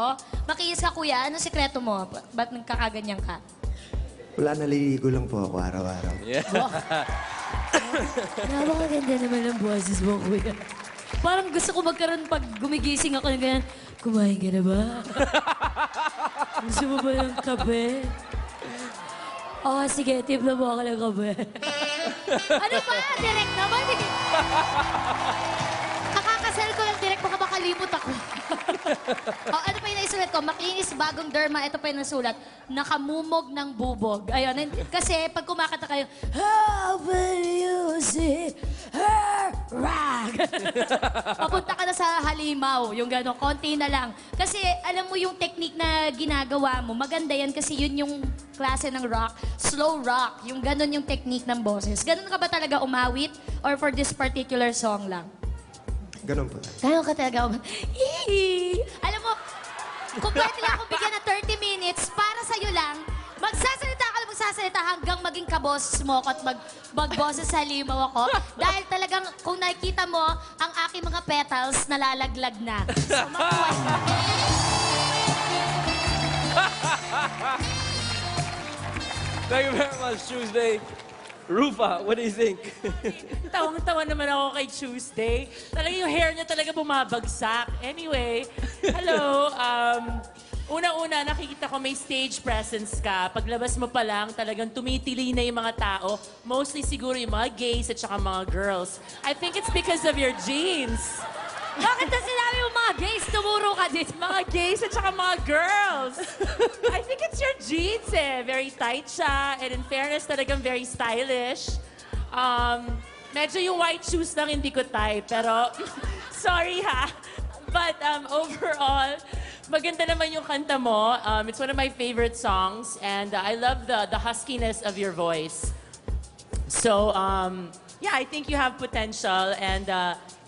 Makinis ka, kuya. Anong sekreto mo? Ba't nagkakaganyan ka? Wala, naliligo lang po ako araw-araw. Napakaganda naman ang boses mo, kuya. Parang gusto ko magkaroon pag gumigising ako ng ganyan, kumain ka na ba? Gusto mo ba ng kape? Sige, timpla mo ako ng kape. Ano ba? Direct naman eh. Kakakasal ko yung direct, baka makalimot ako. Ano pa yung naisulat ko? Makinis, bagong derma. Ito pa yung nasulat. Nakamumog ng bubog. Ayun. Kasi pag kumakanta kayo, how will you see her rock? Papunta ka na sa halimaw. Yung gano'n, konti na lang. Kasi alam mo yung technique na ginagawa mo, maganda yan kasi yun yung klase ng rock. Slow rock. Yung gano'n yung technique ng boses. Gano'n ka ba talaga umawit? Or for this particular song lang? Ganun po. Gano'n ka talaga umawit? Alam mo, kung pwede lang akong bigyan ng 30 minutes para sa'yo lang, magsasalita hanggang maging kaboses mo ako at magboses sa limaw ako. Dahil talagang kung nakikita mo, ang aking mga petals nalalaglag na. So, makuha. Thank you very much, Tuesday. Rufa, what do you think? Tawang-tawa naman ako kay Tuesday. Talaga yung hair niya talaga bumabagsak. Anyway, hello. Una-una, nakikita ko may stage presence ka. Paglabas mo pa lang, talagang tumitili na yung mga tao. Mostly siguro yung mga gays at saka mga girls. I think it's because of your jeans. Bakit na sinabi mo mga gays? Tumuro ka din. Mga gays at saka mga girls. I think it's your jeans eh. Very tight siya. And in fairness, talagang very stylish. Medyo yung white shoes lang hindi ko type. Pero, sorry ha. But overall, maganda naman yung kanta mo. It's one of my favorite songs. And I love the huskiness of your voice. So, yeah, I think you have potential. And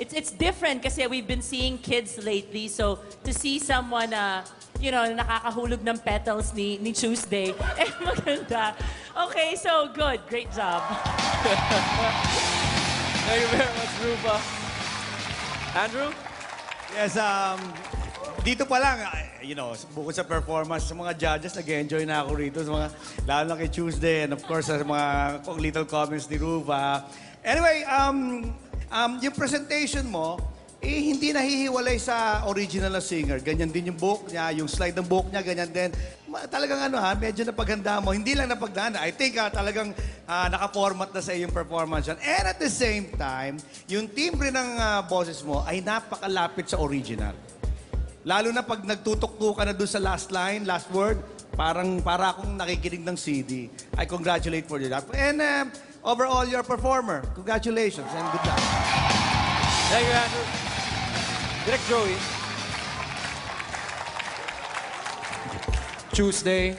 it's different kasi we've been seeing kids lately. So, to see someone nakakahulog ng petals ni Tuesday, maganda. Okay, so good. Great job. Thank you very much, Rufa. Andrew? Yes, dito pa lang, bukod sa performance, sa mga judges, nag-enjoy na ako rito. Sa mga, lalo na kay Tuesday, and of course, sa mga little comments ni Rufa. Anyway, yung presentation mo, hindi nahihiwalay sa original na singer. Ganyan din yung buhok niya, yung slide ng buhok niya, ganyan din. Talagang medyo napaganda mo. Hindi lang napagdaan. I think talagang naka-format na sa iyong performance yan. And at the same time, yung timbre ng boses mo ay napakalapit sa original. Lalo na pag nagtutukto ka na doon sa last line, last word, para akong nakikinig ng CD. I congratulate for that. And overall, you're a performer. Congratulations and good luck. Thank you, Andrew. Direct Joey. Tuesday,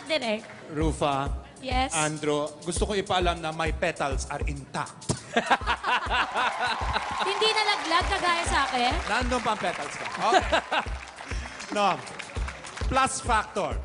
Direct. Rufa, Yes. Andrew, gusto ko ipaalam na my petals are intact. Hindi nalaglag kagaya sa akin. Nandun pa ang petals ka. Okay. No. Plus factor.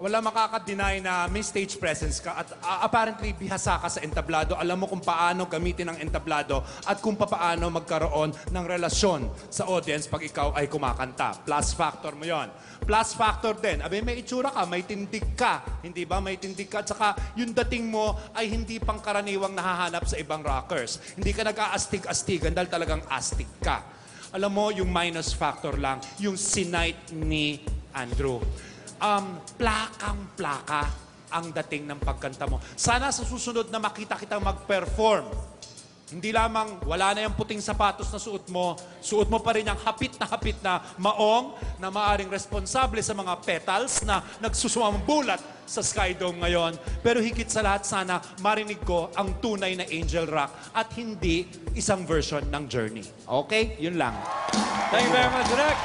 wala makaka-deny na may stage presence ka at apparently bihasa ka sa entablado. Alam mo kung paano gamitin ang entablado at kung paano magkaroon ng relasyon sa audience pag ikaw ay kumakanta. Plus factor mo yon. Plus factor din, may itsura ka, may tindig ka. Hindi ba? May tindig ka. At saka yung dating mo ay hindi pangkaraniwang nahahanap sa ibang rockers. Hindi ka nag-aastig-astigan dahil talagang astig ka. Alam mo, yung minus factor lang, yung sinight ni Andrew. Plakang-plaka ang dating ng pagkanta mo. Sana sa susunod na makita kitang mag-perform. Hindi lamang wala na yung puting sapatos na suot mo pa rin yung hapit na maong na maaring responsable sa mga petals na nagsusumambulat sa Sky Dome ngayon. Pero higit sa lahat sana marinig ko ang tunay na Angel Rock at hindi isang version ng Journey. Okay? Yun lang. Thank you very much, Direk.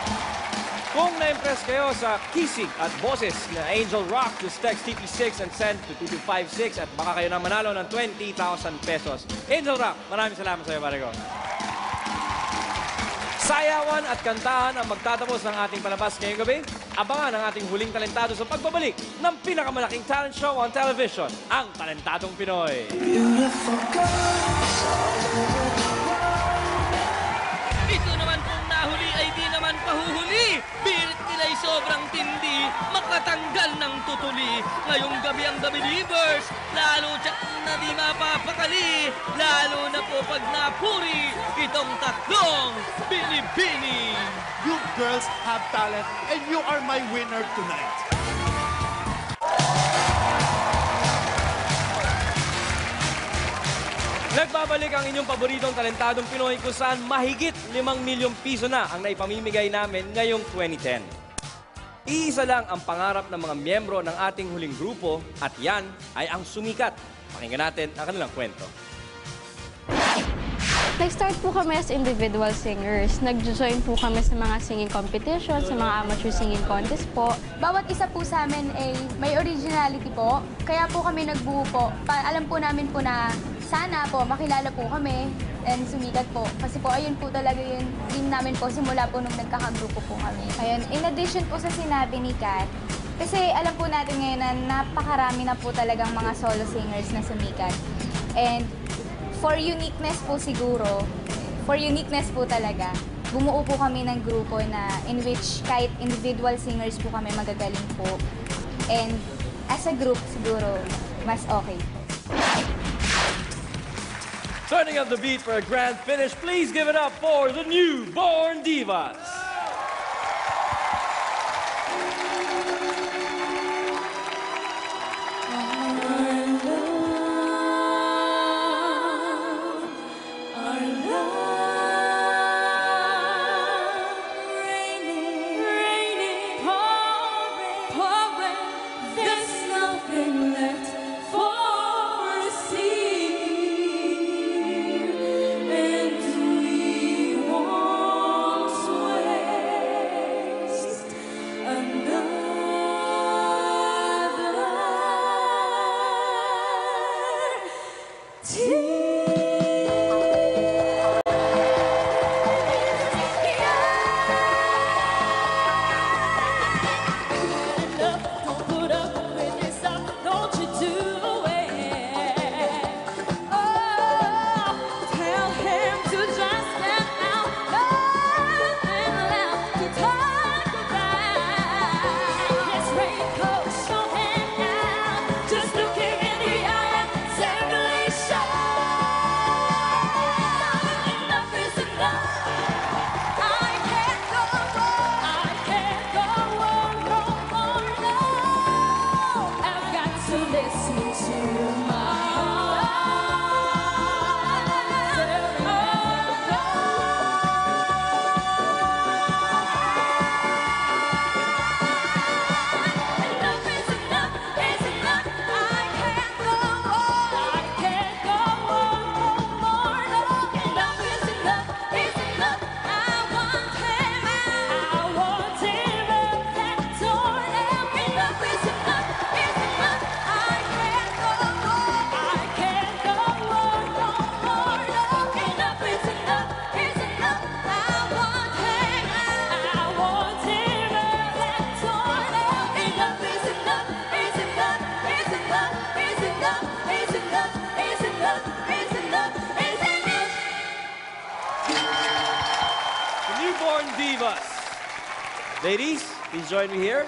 Kung na-impress kayo sa kisig at boses na Angel Rock, just text TP6 and send to 2256 at baka kayo na manalo ng 20,000 pesos. Angel Rock, maraming salamat sa iyo, pare ko. Sayawan at kantahan ang magtatapos ng ating palabas ngayong gabi. Abangan ang ating huling talentado sa pagbabalik ng pinakamalaking talent show on television, ang Talentadong Pinoy. Ito naman kung nahuli ay di naman pahuhuli. Birit nila'y sobrang tindi, makatanggal ng tutuli. Ngayong gabi ang The Believers, lalo tsak na di mapapakali. Lalo na po pag napuri itong tatlong Bilibini. You girls have talent and you are my winner tonight. Nagbabalik ang inyong paboritong talentadong Pinoy kung saan mahigit 5 milyong piso na ang naipamimigay namin ngayong 2010. Iisa lang ang pangarap ng mga miyembro ng ating huling grupo at yan ay ang sumikat. Pakinggan natin ang kanilang kwento. Nag-start po kami as individual singers. Nag-join po kami sa mga singing competitions, sa mga amateur singing contest po. Bawat isa po sa amin ay may originality po. Kaya po kami nagbuo po. Alam po namin po na sana po makilala po kami and sumikat po. Kasi po ayun po talaga yung dream namin po simula po nung nagkakagrupo po kami. Ayun, in addition po sa sinabi ni Kat, kasi alam po natin ngayon na napakarami na po talagang mga solo singers na sumikat. And for uniqueness po siguro, for uniqueness po talaga, bumuo po kami ng grupo na in which kahit individual singers po kami magagaling po. And as a group siguro, mas okay. Turning up the beat for a grand finish, please give it up for the Newborn Divas. Divas. Ladies, please join me here.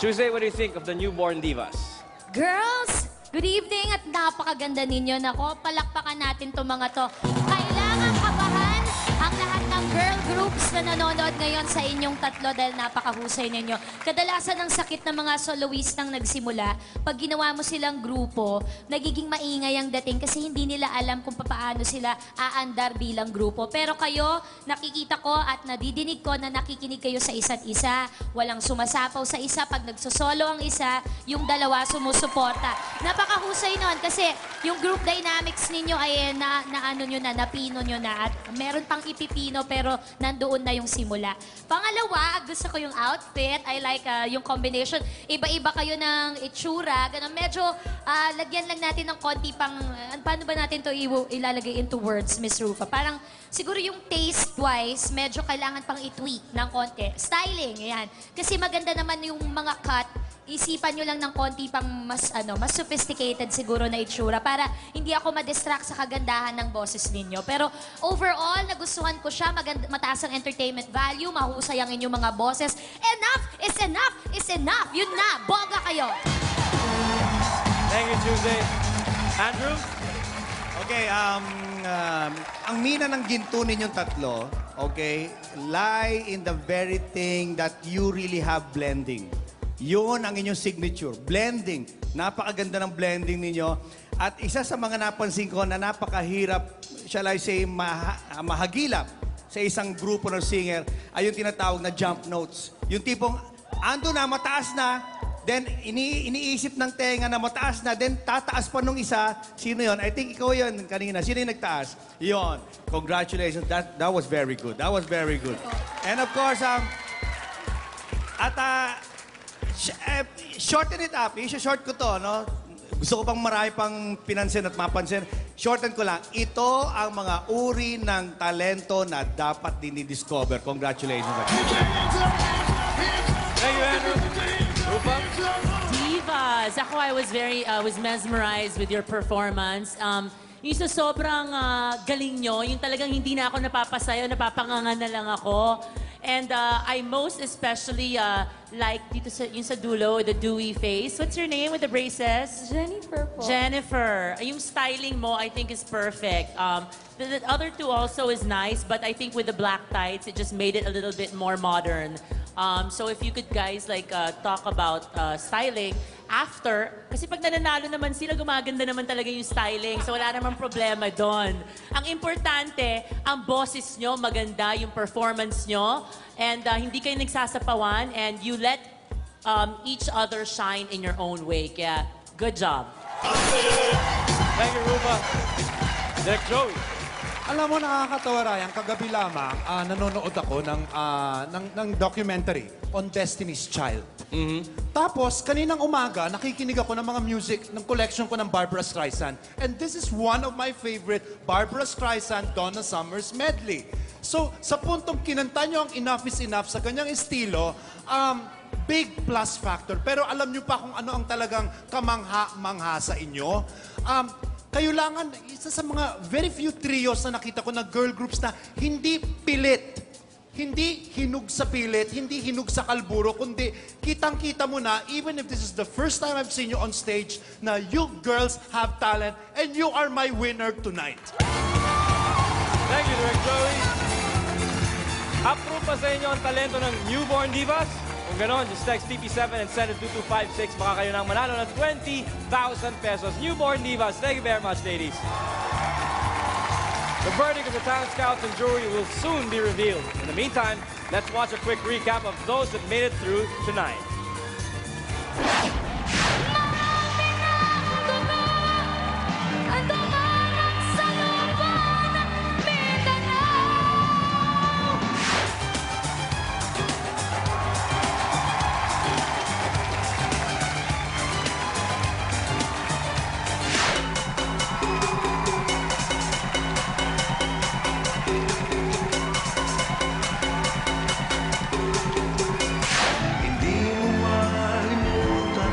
Tuesday, what do you think of the Newborn Divas? Girls, good evening at napakaganda ninyo. Nako, palakpakan natin to mga to. Kailangan kabahan ang lahat ng girl groups na nanonood ngayon sa inyong tatlo dahil napakahusay ninyo. Kadalasan ang sakit ng mga soloistang nagsimula, pag ginawa mo silang grupo, nagiging maingay ang dating kasi hindi nila alam kung paano sila aandar bilang grupo. Pero kayo, nakikita ko at nadidinig ko na nakikinig kayo sa isa't isa. Walang sumasapaw sa isa. Pag nagsosolo ang isa, yung dalawa sumusuporta. Napakahusay nun kasi yung group dynamics ninyo ay napino nyo na at meron pang ipipino pero nandoon na yung simula. Pangalawa, gusto ko yung outfit. I like yung combination. Iba-iba kayo ng itsura. Ganun. Medyo lagyan lang natin ng konti pang... paano ba natin to ilalagay into words, Miss Rufa? Parang siguro yung taste-wise, medyo kailangan pang i-tweak ng konti. Styling, ayan. Kasi maganda naman yung mga cut. Isipan nyo lang ng konti pang mas sophisticated siguro na itsura para hindi ako ma-distract sa kagandahan ng boses ninyo. Pero overall, nagustuhan ko siya. Mataas ang entertainment value, mahusay ang inyong mga boses. Enough is enough is enough. Yun na, boga kayo. Thank you, Tuesday. Andrew? Okay, ang mina ng ginto ninyong tatlo, okay, lie in the very thing that you really have blending. Yun ang inyong signature. Blending. Napakaganda ng blending ninyo. At isa sa mga napansin ko na napakahirap, shall I say, mahagilap sa isang grupo ng singer ay yung tinatawag na jump notes. Yung tipong, ando na, mataas na, then iniisip ng tenga na mataas na, then tataas pa nung isa. Sino yon? I think ikaw yun kanina. Sino yung nagtaas? Yon. Congratulations. That was very good. That was very good. And of course, shorten it up. I-short ko to, no? Gusto ko pang marami pang pinansin at mapansin. Shorten ko lang. Ito ang mga uri ng talento na dapat dinidiscover. Congratulations. Thank you, Andrew. Rupa? Divas. Ako, I was mesmerized with your performance. Yung sa sobrang galing nyo, yung talagang hindi na ako napapasayo, napapanganga na lang ako. And I most especially like dito yung sa dulo, the dewy face. What's your name with the braces? Jennifer po. Jennifer. Yung styling mo, I think, is perfect. The other two also is nice, but I think with the black tights, it just made it a little bit more modern. So if you could guys like talk about styling after, kasi pag nananalo naman sila, gumaganda naman talaga yung styling. So wala namang problema doon. Ang importante, ang boses nyo, maganda yung performance nyo, and hindi kayo nagsasapawan, and you let each other shine in your own way. Kaya, good job. Thank you, Rupa. Direk Joey. Alam mo, nakakatawa, Ryan. Kagabi lamang, nanonood ako ng documentary on Destiny's Child. Tapos, kaninang umaga, nakikinig ako ng mga music ng collection ko ng Barbra Streisand. And this is one of my favorite Barbra Streisand Donna Summers medley. So, sa puntong kinanta nyo ang Enough is Enough sa kanyang estilo, big plus factor. Pero alam nyo pa kung ano ang talagang kamangha-mangha sa inyo? Kayo langan, isa sa mga very few trios na nakita ko na girl groups na hindi pilit. Hindi hinug sa pilit, hindi hinug sa kalburo, kundi kitang-kita mo na, even if this is the first time I've seen you on stage, na you girls have talent and you are my winner tonight. Thank you, Direk Joey. Approve pa sa inyo ang talento ng Newborn Divas? Kung ganon, just text PP7 and send it 2256. Baka kayo nang manalo ng 20,000 pesos. Newborn Divas. Thank you very much, ladies. The verdict of the talent scouts and jury will soon be revealed. In the meantime, let's watch a quick recap of those that made it through tonight. Hindi mo makalimutan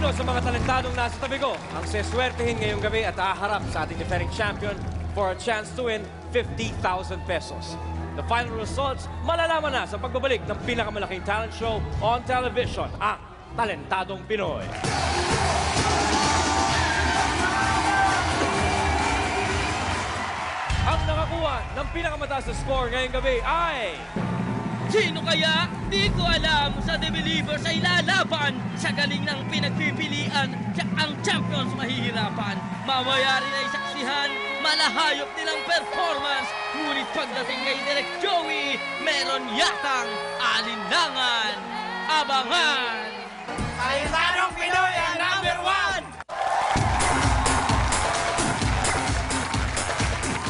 Sino sa mga talentadong nasa tabi ko ang seswertehin ngayong gabi at haharap sa ating defending champion for a chance to win 50,000 pesos? The final results, malalaman na sa pagbabalik ng pinakamalaking talent show on television, ang Talentadong Pinoy. Ang nakakuha ng pinakamataas na score ngayong gabi ay... Sino kaya? Di ko alam. Sa The Believers ay lalaban sa galing ng pinagpipilian ang champions mahihirapan. Mamaya rin ay saksihan, malahayop nilang performance. Ngunit pagdating kay Direk Joey, meron yatang alinlangan. Abangan! Talentadong Pinoy ang number 1!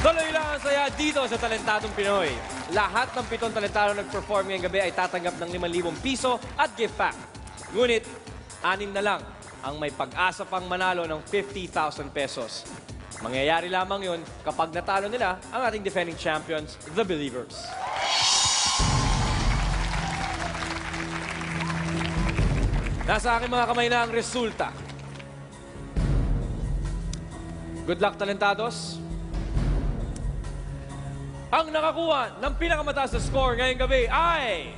Tuloy lang ang saya dito sa Talentadong Pinoy. Lahat ng 7 talentado nag-perform ngayong gabi ay tatanggap ng 5,000 piso at gift pack. Ngunit, 6 na lang ang may pag-asa pang manalo ng 50,000 pesos. Mangyayari lamang yun kapag natalo nila ang ating defending champions, The Believers. Nasa aking mga kamay na ang resulta. Good luck, talentados. Ang nakakuha ng pinakamataas na score ngayong gabi ay...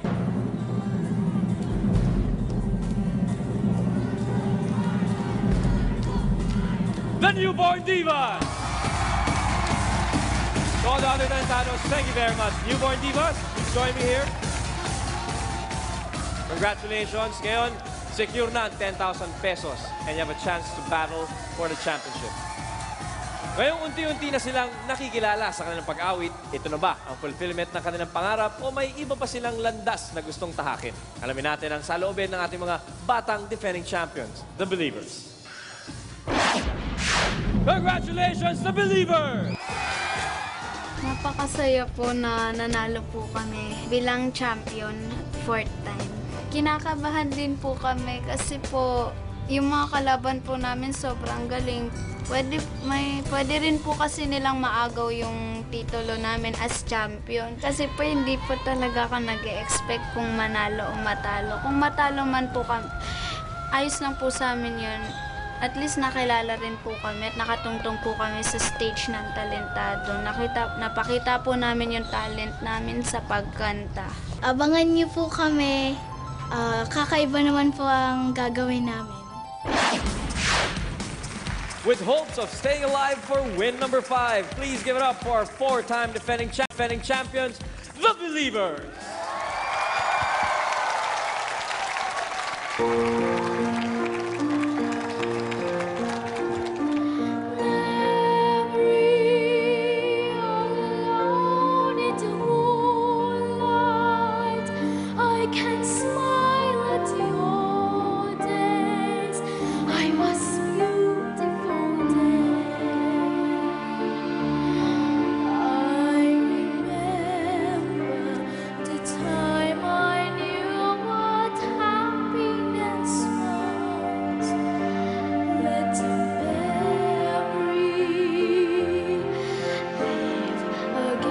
The Newborn Divas! To all the other talentados, thank you very much. Newborn Divas, join me here. Congratulations. Ngayon, secure na ang 10,000 pesos and you have a chance to battle for the championship. Ngayong unti-unti na silang nakikilala sa kanilang pag-awit, ito na ba ang fulfillment ng kanilang pangarap o may iba pa silang landas na gustong tahakin? Alamin natin ang saloobin ng ating mga batang defending champions, The Believers. Congratulations, The Believers! Napakasaya po na nanalo po kami bilang champion 4th time. Kinakabahan din po kami kasi po yung mga kalaban po namin sobrang galing. Pwede rin po kasi nilang maagaw yung titulo namin as champion. Kasi po hindi po talaga ako nag-expect kung manalo o matalo. Kung matalo man po kami, ayos lang po sa amin yun. At least nakilala rin po kami at nakatungtong po kami sa stage ng talentado. Napakita po namin yung talent namin sa pagkanta. Abangan niyo po kami. Kakaiba naman po ang gagawin namin. With hopes of staying alive for win number 5, please give it up for our 4-time defending champions, The Believers. I can smile at your days. I was beautiful then. I remember the time I knew what happiness was. Let the memory live again.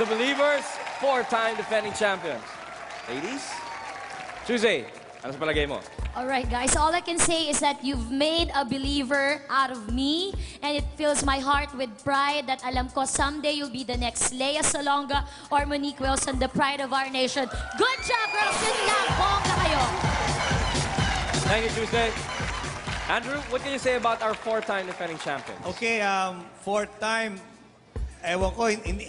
The Believers, 4-time defending champions. Ladies, Suzy, ano sa palagay mo? Alright guys, all I can say is that you've made a believer out of me and it fills my heart with pride that alam ko someday you'll be the next Lea Salonga or Monique Wilson, the pride of our nation. Good job girls! Yun lang, bongga kayo! Thank you, Tuesday. Andrew, what can you say about our 4-time defending champions? Okay, 4th-time, ewan ko, hindi,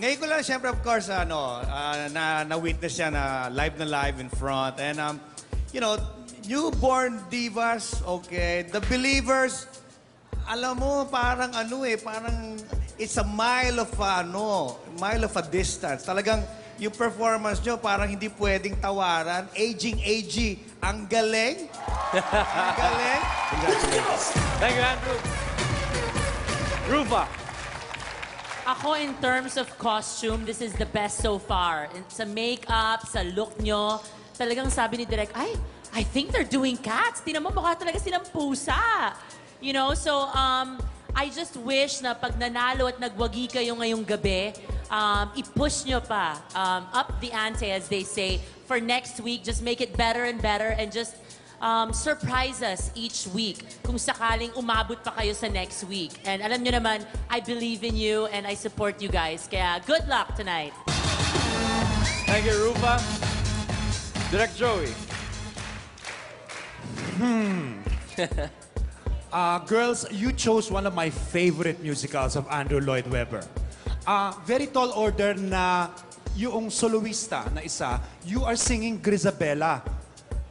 ngayon ko lang, siyempre, of course, na-witness yan live in front. And, you know, newborn divas, okay, the Believers, alam mo, parang parang it's a mile of a distance. Talagang yung performance nyo, parang hindi pwedeng tawaran. Aging. Ang galing. Ang galing. Congratulations. Thank you, Andrew. Rufa. Ako, in terms of costume, this is the best so far. Sa makeup, sa look nyo, talagang sabi ni Direk, I think they're doing cats. Tinan mo, mukha talaga silang pusa. You know, so I just wish na pag nanalo at nagwagi kayo ngayong gabi, i-push nyo pa up the ante, as they say, for next week. Just make it better and better and just surprise us each week kung sakaling umabot pa kayo sa next week. And alam nyo naman, I believe in you and I support you guys. Kaya good luck tonight. Thank you, Rufa. Direct Joey. Girls, you chose one of my favorite musicals of Andrew Lloyd Webber. Very tall order na yung soloista na isa, you are singing Grizabella.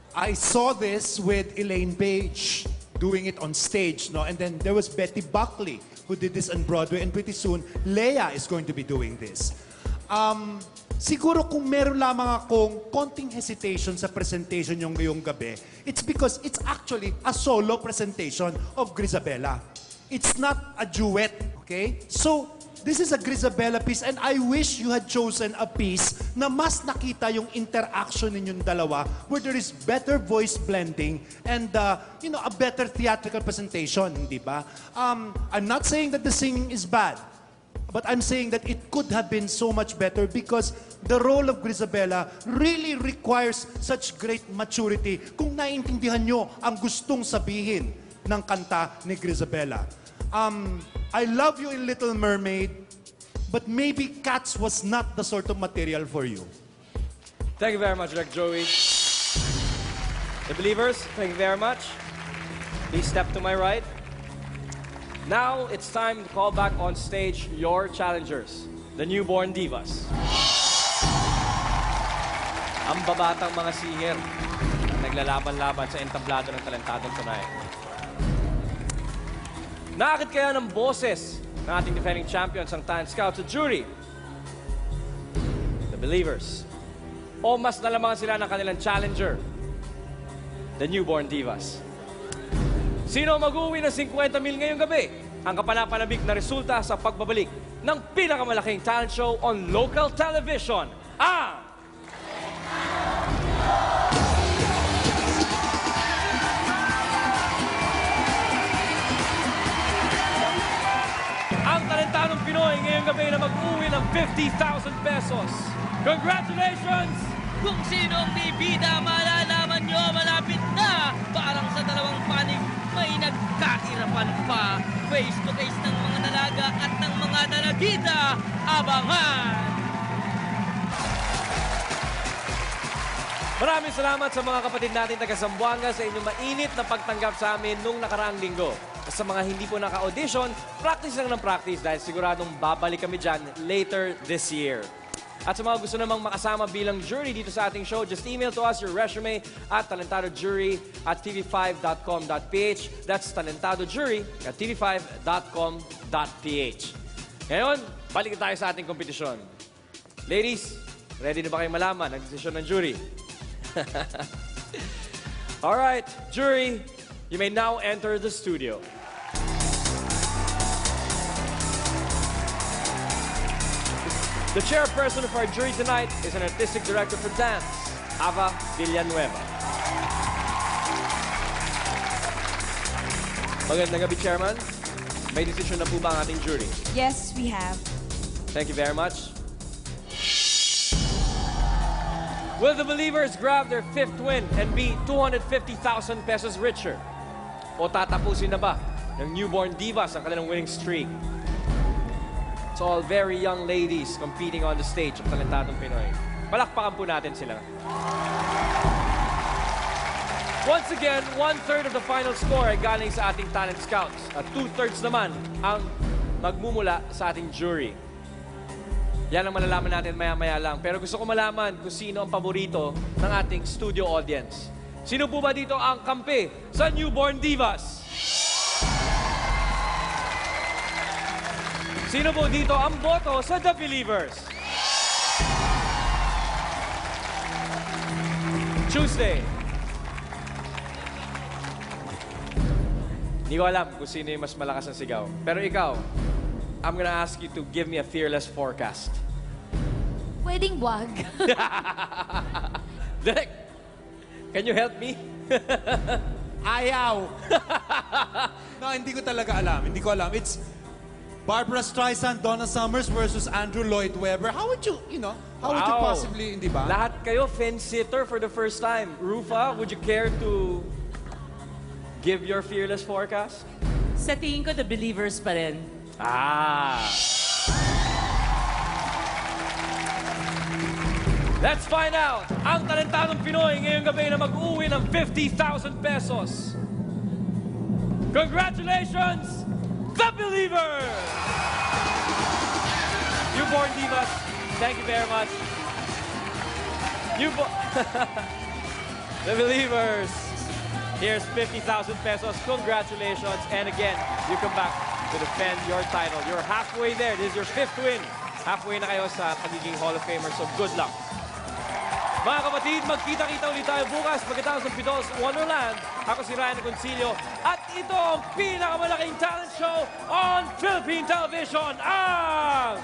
I saw this with Elaine Page doing it on stage, no? And then there was Betty Buckley who did this on Broadway, and pretty soon, Lea is going to be doing this. Siguro kung meron lamang akong konting hesitation sa presentation yung ngayong gabi, it's because it's actually a solo presentation of Grizabella. It's not a duet, okay? So, this is a Grizabella piece and I wish you had chosen a piece na mas nakita yung interaction ninyong dalawa where there is better voice blending and, you know, a better theatrical presentation, di ba? I'm not saying that the singing is bad, but I'm saying that it could have been so much better because the role of Grizabella really requires such great maturity kung naiintindihan nyo ang gustong sabihin ng kanta ni Grizabella. I love you in Little Mermaid, but maybe Cats was not the sort of material for you. Thank you very much, Direct Joey. The Believers, thank you very much. Please step to my right. Now, it's time to call back on stage your challengers, the newborn divas. Ang babatang mga singer na naglalaban-laban sa entablado ng talentadong tunay. Naakit kaya ng boses ng ating defending champions ang Talent Scout sa jury? The Believers. O mas nalamangan sila ng kanilang challenger, the newborn divas. Sino mag-uwi ng 50 mil ngayong gabi? Ang kapanapanabik na resulta sa pagbabalik ng pinakamalaking talent show on local television, ang talentadong Pinoy ngayong gabi na mag-uwi ng 50,000 pesos. Congratulations! Kung sino ang bibida, malalaman nyo malapit na. Parang sa dalawang panig, may nagkahirapan pa. Face to face ng mga dalaga at ng mga dalagita. Abangan! Maraming salamat sa mga kapatid natin taga Zamboanga sa inyong mainit na pagtanggap sa amin nung nakaraang linggo. Sa mga hindi po naka-audition, practice lang ng practice dahil siguradong babalik kami dyan later this year. At sa mga gusto namang makasama bilang jury dito sa ating show, just email to us your resume at talentadojury@tv5.com.ph. That's talentadojury@tv5.com.ph. Ngayon, balik tayo sa ating kompetisyon. Ladies, ready na ba kayo malaman ang desisyon ng jury? Alright, jury, you may now enter the studio. The chairperson of our jury tonight is an artistic director for dance, Ava Villanueva. Magandang gabi, Chairman. May decision na po ba ang ating jury? Yes, we have. Thank you very much. Will the Believers grab their 5th win and be 250,000 pesos richer? O tatapusin na ba ng Newborn Divas ang kanilang winning streak? It's all very young ladies competing on the stage of Talentadong Pinoy. Palakpakan po natin sila. Once again, 1/3 of the final score ay galing sa ating talent scouts at 2/3 naman ang magmumula sa ating jury. Yan ang malalaman natin maya-maya lang. Pero gusto ko malaman kung sino ang paborito ng ating studio audience. Sino po ba dito ang kampi sa Newborn Divas? Sino po dito ang boto sa The Believers? Tuesday. Hindi ko alam kung sino yung mas malakas ang sigaw. Pero ikaw, I'm gonna ask you to give me a fearless forecast. Pwedeng wag. Direk, can you help me? Ayaw! No, hindi ko talaga alam. Hindi ko alam. It's Barbara Streisand, Donna Summers versus Andrew Lloyd Webber. How would you, how would you possibly, hindi ba? Lahat kayo fence-sitter for the first time. Rufa, would you care to give your fearless forecast? Sa tingin ko, The Believers pa rin. Let's find out ang talentadong Pinoy ngayong gabi na mag-uwi ng 50,000 pesos. Congratulations, The Believers! Newborn Divas, thank you very much. The Believers, here's 50,000 pesos. Congratulations. And again, you come back to defend your title. You're halfway there. This is your 5th win. Halfway na kayo sa pagiging Hall of Famer. So good luck. Mga kapatid, magkita-kita ulit tayo bukas pagkatapos ng Pidols Wonderland. Ako si Ryan Concilio at ito ang pinakamalaking talent show on Philippine television, ang